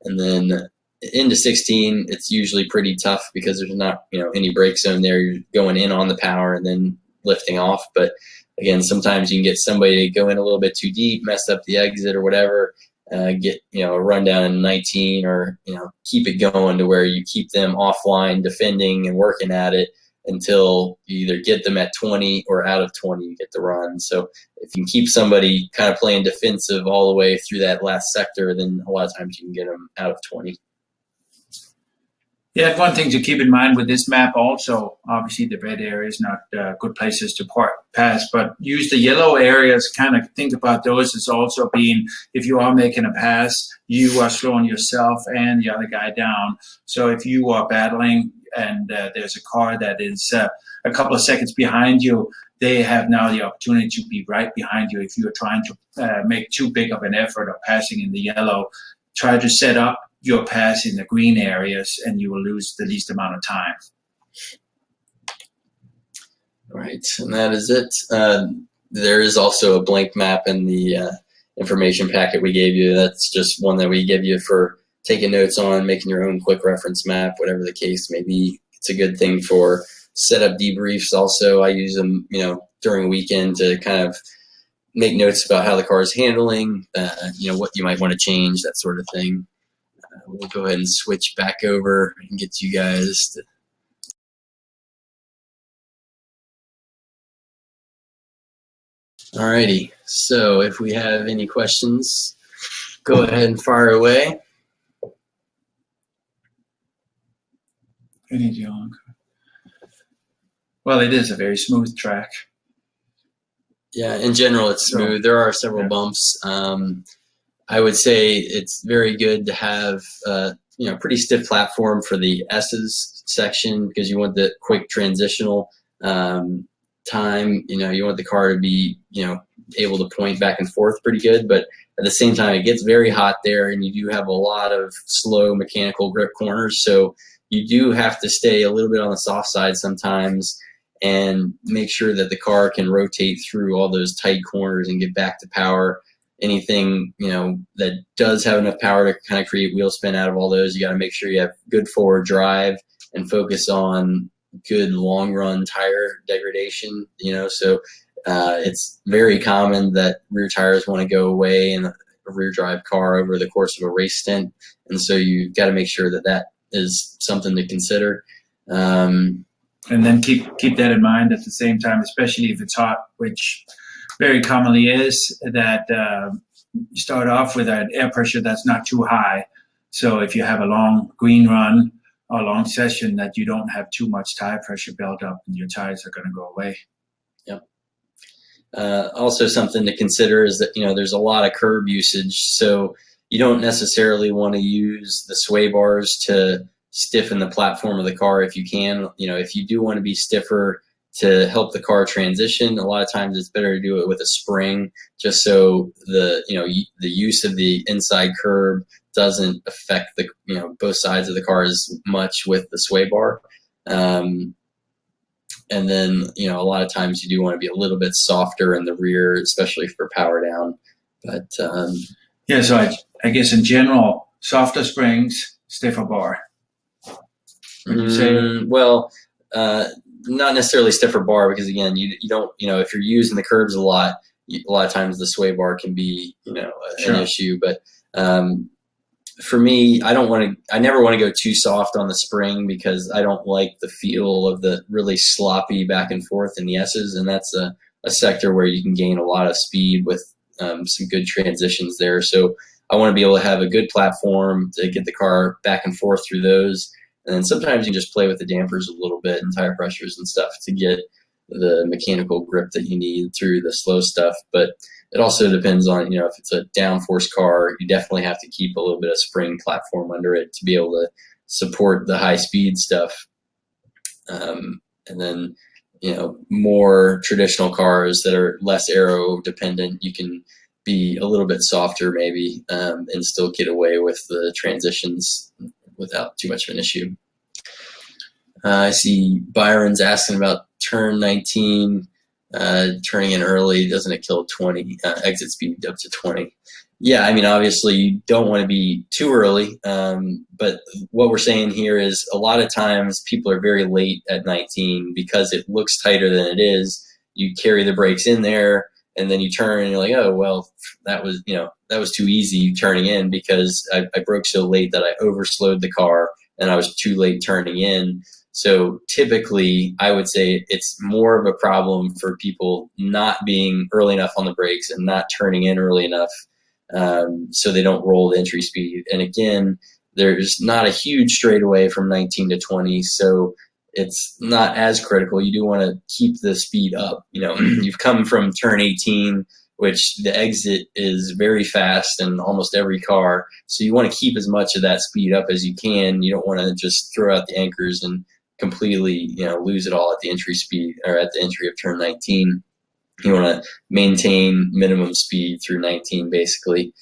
And then into 16, it's usually pretty tough because there's not, any brake zone there. You're going in on the power and then lifting off. But again, sometimes you can get somebody to go in a little bit too deep, mess up the exit or whatever, get, a rundown in 19, or, keep it going to where you keep them offline defending and working at it. until you either get them at 20 or out of 20, you get the run. So if you can keep somebody kind of playing defensive all the way through that last sector, then a lot of times you can get them out of 20. Yeah, one thing to keep in mind with this map also, obviously the red area is not good places to pass, but use the yellow areas, kind of think about those as also being, if you are making a pass, you are slowing yourself and the other guy down. So if you are battling and there's a car that is a couple of seconds behind you, they have now the opportunity to be right behind you. If you're trying to make too big of an effort of passing in the yellow, try to set up your pass in the green areas and you will lose the least amount of time. All right, and that is it. There is also a blank map in the information packet we gave you. That's just one that we give you for taking notes on, making your own quick reference map, whatever the case may be. It's a good thing for setup debriefs. Also, I use them, during a weekend to kind of make notes about how the car is handling, what you might want to change, that sort of thing. We'll go ahead and switch back over and get you guys to Alrighty, so if we have any questions, go ahead and fire away. Well, it is a very smooth track. Yeah, in general, it's smooth. There are several bumps. I would say it's very good to have pretty stiff platform for the S's section because you want the quick transitional time. You want the car to be able to point back and forth pretty good, but at the same time it gets very hot there and you do have a lot of slow mechanical grip corners, so you do have to stay a little bit on the soft side sometimes and make sure that the car can rotate through all those tight corners and get back to power. Anything that does have enough power to kind of create wheel spin out of all those, you got to make sure you have good forward drive and focus on good long run tire degradation. So it's very common that rear tires want to go away in a rear drive car over the course of a race stint, and so you've got to make sure that that is something to consider. And then keep that in mind at the same time, especially if it's hot, which very commonly is, that you start off with an air pressure that's not too high. So if you have a long green run or a long session, that you don't have too much tire pressure built up and your tires are going to go away. Yep. Also something to consider is that, there's a lot of curb usage. So you don't necessarily want to use the sway bars to stiffen the platform of the car if you can. If you do want to be stiffer to help the car transition, a lot of times it's better to do it with a spring, just so the use of the inside curb doesn't affect the both sides of the car as much with the sway bar. And then a lot of times you do want to be a little bit softer in the rear, especially for power down. But yeah, so I guess in general, softer springs, stiffer bar. Would you say? Well, not necessarily stiffer bar, because again, you don't, if you're using the curbs a lot of times the sway bar can be, Sure. an issue. But for me, I never want to go too soft on the spring because I don't like the feel of the really sloppy back and forth in the S's, and that's a sector where you can gain a lot of speed with some good transitions there. So I want to be able to have a good platform to get the car back and forth through those. And then sometimes you just play with the dampers a little bit and tire pressures and stuff to get the mechanical grip that you need through the slow stuff. But it also depends on, if it's a downforce car, you definitely have to keep a little bit of spring platform under it to be able to support the high speed stuff. And then, more traditional cars that are less aero dependent, you can be a little bit softer maybe and still get away with the transitions without too much of an issue. I see Byron's asking about turn 19, turning in early, doesn't it kill 20, exit speed up to 20? Yeah, obviously you don't want to be too early, but what we're saying here is a lot of times people are very late at 19 because it looks tighter than it is. You carry the brakes in there, and then you turn and you're like, oh, well, that was too easy turning in because I broke so late that I overslowed the car and I was too late turning in. So typically, I would say it's more of a problem for people not being early enough on the brakes and not turning in early enough, so they don't roll the entry speed. And again, there's not a huge straightaway from 19 to 20, so it's not as critical. You do want to keep the speed up. You've come from turn 18, which the exit is very fast in almost every car. So you want to keep as much of that speed up as you can. You don't want to just throw out the anchors and completely, lose it all at the entry speed or at the entry of turn 19. You want to maintain minimum speed through 19, basically.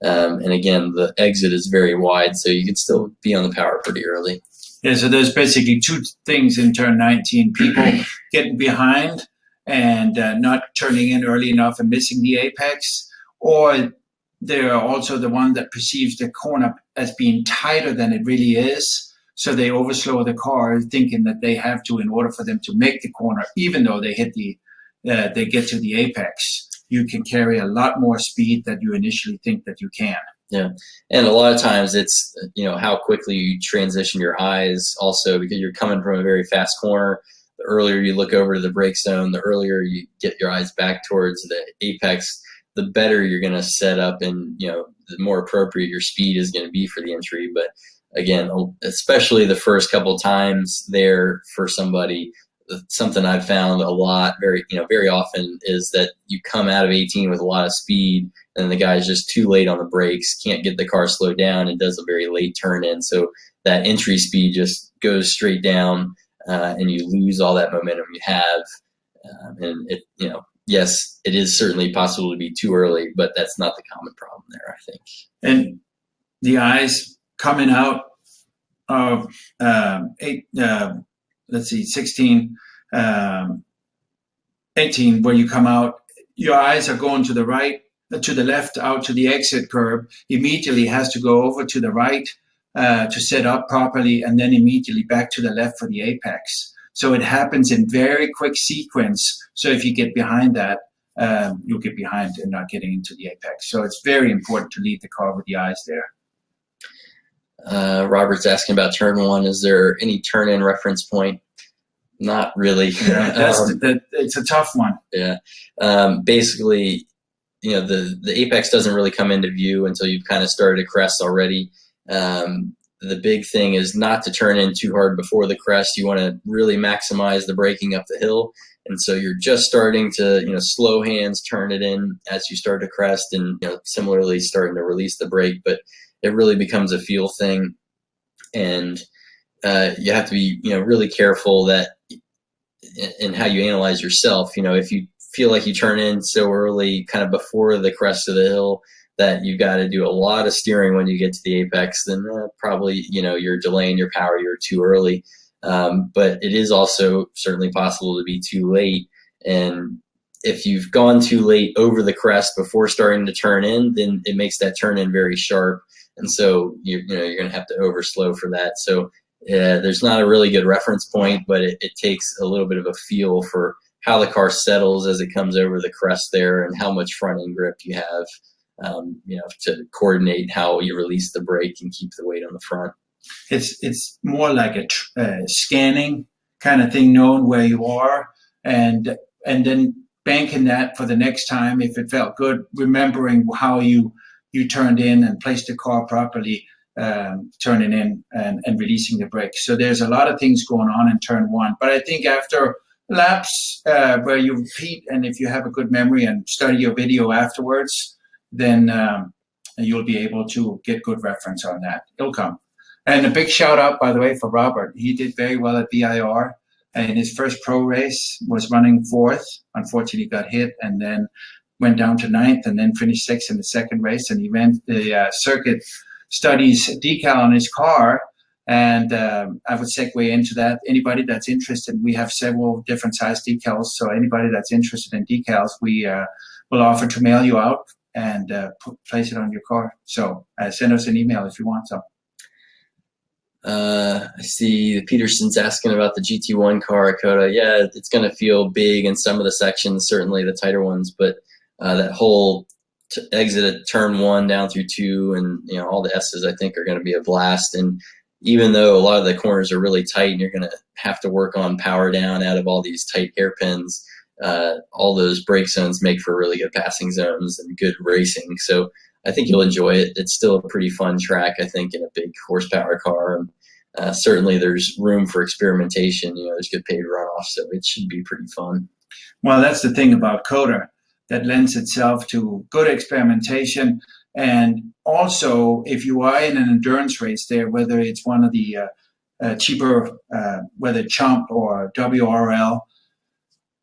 And again, the exit is very wide, so you can still be on the power pretty early. Yeah, so there's basically two things in turn 19. People getting behind and not turning in early enough and missing the apex, or they're also the one that perceives the corner as being tighter than it really is. So they overslow the car thinking that they have to in order for them to make the corner, even though they they get to the apex. You can carry a lot more speed than you initially think that you can. Yeah, and a lot of times it's how quickly you transition your eyes also, because you're coming from a very fast corner. The earlier you look over to the brake zone, the earlier you get your eyes back towards the apex, the better you're going to set up, and the more appropriate your speed is going to be for the entry. But again, especially the first couple of times there for somebody, something I've found a lot, very often, is that you come out of 18 with a lot of speed, and the guy's just too late on the brakes, can't get the car slowed down, and does a very late turn in. So that entry speed just goes straight down, and you lose all that momentum you have. And yes, it is certainly possible to be too early, but that's not the common problem there, I think. And the eyes coming out of 16, 18, where you come out, your eyes are going to the right, to the left, out to the exit curb, immediately has to go over to the right to set up properly, and then immediately back to the left for the apex. So it happens in very quick sequence. So if you get behind that, you'll get behind and not getting into the apex. So it's very important to leave the car with the eyes there. Robert's asking about turn 1. Is there any turn-in reference point? Not really. Yeah, it's a tough one. Yeah. Basically, the apex doesn't really come into view until you've kind of started to crest already. The big thing is not to turn in too hard before the crest. You want to really maximize the braking up the hill. And so you're just starting to, slow hands, turn it in as you start to crest, and, similarly starting to release the brake. But it really becomes a feel thing. And you have to be, really careful that in how you analyze yourself. If you feel like you turn in so early, kind of before the crest of the hill, that you've got to do a lot of steering when you get to the apex, then probably, you're delaying your power, you're too early. But it is also certainly possible to be too late. And if you've gone too late over the crest before starting to turn in, then it makes that turn in very sharp. And so you're going to have to overslow for that. So there's not a really good reference point, but it takes a little bit of a feel for how the car settles as it comes over the crest there, and how much front end grip you have, to coordinate how you release the brake and keep the weight on the front. It's more like a scanning kind of thing, knowing where you are, and then banking that for the next time if it felt good, remembering how you turned in and placed the car properly, turning in and releasing the brake. So there's a lot of things going on in turn 1. But I think after laps where you repeat, and if you have a good memory and study your video afterwards, then you'll be able to get good reference on that. It'll come. And a big shout out, by the way, for Robert. He did very well at VIR. In his first pro race, was running 4th. Unfortunately, got hit, and then went down to 9th, and then finished 6th in the second race. And he ran the circuit studies decal on his car. And I would segue into that. Anybody that's interested, we have several different size decals. So anybody that's interested in decals, we will offer to mail you out and place it on your car. So send us an email if you want some. I see Peterson's asking about the GT1 car at COTA. Yeah, it's going to feel big in some of the sections, certainly the tighter ones, but that whole exit at turn 1 down through 2 and all the S's, I think, are going to be a blast. And even though a lot of the corners are really tight and you're going to have to work on power down out of all these tight hairpins, all those brake zones make for really good passing zones and good racing. So I think you'll enjoy it. It's still a pretty fun track, I think, in a big horsepower car. And certainly there's room for experimentation. There's good paid runoff, so it should be pretty fun. Well, that's the thing about COTA that lends itself to good experimentation. And also, if you are in an endurance race there, whether it's one of the cheaper, whether Chump or WRL,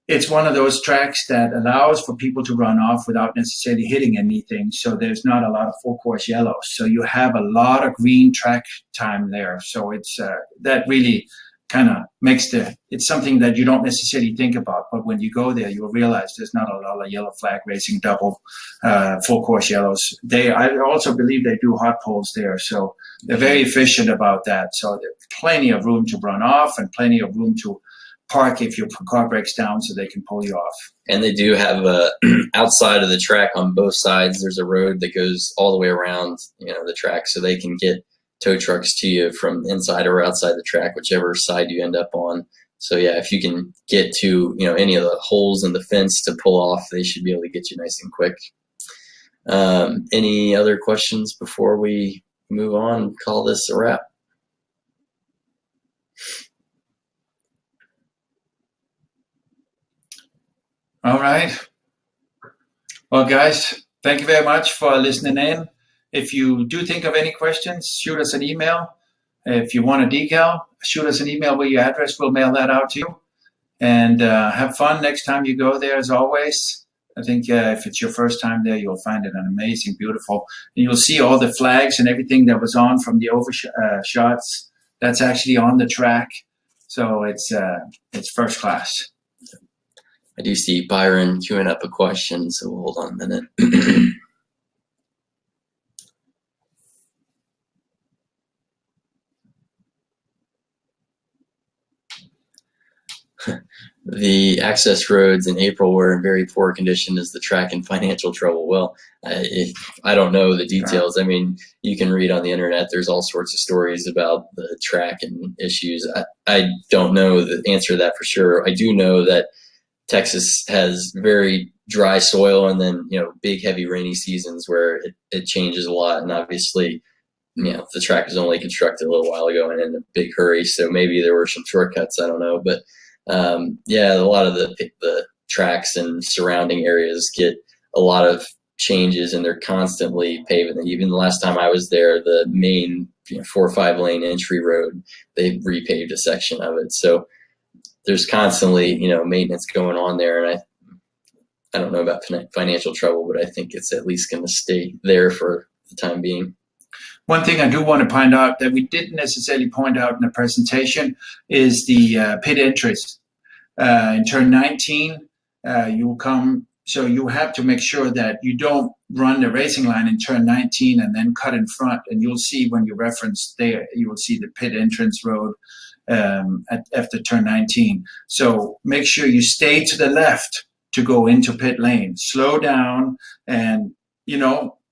it's one of those tracks that allows for people to run off without necessarily hitting anything. So there's not a lot of full course yellows. So you have a lot of green track time there. So it's that really kind of makes it's something that you don't necessarily think about. But when you go there, you'll realize there's not a lot of yellow flag racing, double full course yellows. I also believe they do hot poles there. So they're very efficient about that. So there's plenty of room to run off and plenty of room to park if your car breaks down so they can pull you off. And they do have outside of the track on both sides, there's a road that goes all the way around the track, so they can get tow trucks to you from inside or outside the track, whichever side you end up on. So yeah, if you can get to any of the holes in the fence to pull off, they should be able to get you nice and quick. Any other questions before we move on and call this a wrap? All right. Well, guys, thank you very much for listening in. If you do think of any questions, shoot us an email. If you want a decal, shoot us an email with your address. We'll mail that out to you. And have fun next time you go there, as always. I think if it's your first time there, you'll find it an amazing, beautiful. And you'll see all the flags and everything that was on from the shots. That's actually on the track. So it's first class. I do see Byron queuing up a question, so we'll hold on a minute. The access roads in April were in very poor condition. Is the track in financial trouble? Well, I don't know the details. I mean, you can read on the internet. There's all sorts of stories about the track and issues. I don't know the answer to that for sure. I do know that Texas has very dry soil and then, big, heavy rainy seasons where it changes a lot. And obviously, the track was only constructed a little while ago and in a big hurry. So maybe there were some shortcuts. I don't know. But yeah, a lot of the tracks and surrounding areas get a lot of changes and they're constantly paving. And even the last time I was there, the main 4 or 5 lane entry road, they repaved a section of it. So there's constantly, maintenance going on there. And I don't know about financial trouble, but I think it's at least going to stay there for the time being. One thing I do want to point out that we didn't necessarily point out in the presentation is the pit entries. In turn 19, you will come, so you have to make sure that you don't run the racing line in turn 19 and then cut in front. And you'll see when you reference there, you will see the pit entrance road after turn 19. So make sure you stay to the left to go into pit lane. Slow down and,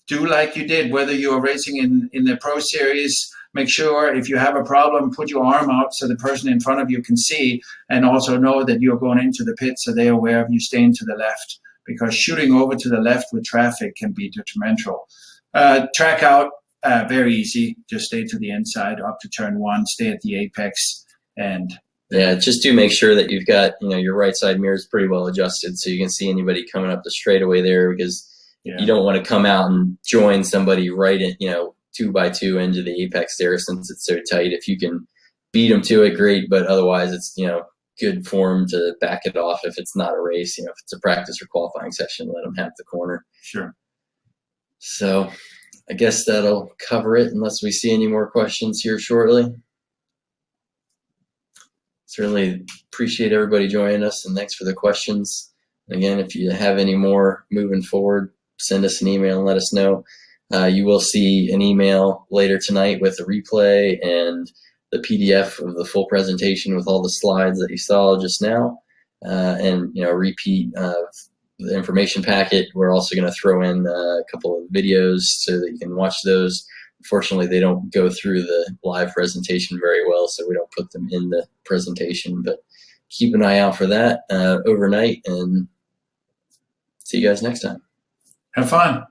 do like you did, whether you're racing in the Pro Series. Make sure if you have a problem, put your arm out so the person in front of you can see, and also know that you're going into the pit so they're aware of you staying to the left, because shooting over to the left with traffic can be detrimental. Track out, very easy. Just stay to the inside up to turn 1, stay at the apex. And yeah, just do make sure that you've got, your right side mirror is pretty well adjusted so you can see anybody coming up the straightaway there, because you don't want to come out and join somebody right in, 2 by 2 into the apex there since it's so tight. If you can beat them to it, great, but otherwise it's, good form to back it off if it's not a race. If it's a practice or qualifying session, let them have the corner. Sure. So I guess that'll cover it unless we see any more questions here shortly. Certainly appreciate everybody joining us, and thanks for the questions. Again, if you have any more moving forward, send us an email and let us know. You will see an email later tonight with a replay and the PDF of the full presentation with all the slides that you saw just now, and a repeat of the information packet. We're also going to throw in a couple of videos so that you can watch those. fortunately, they don't go through the live presentation very well, so we don't put them in the presentation. But keep an eye out for that overnight, and see you guys next time. Have fun.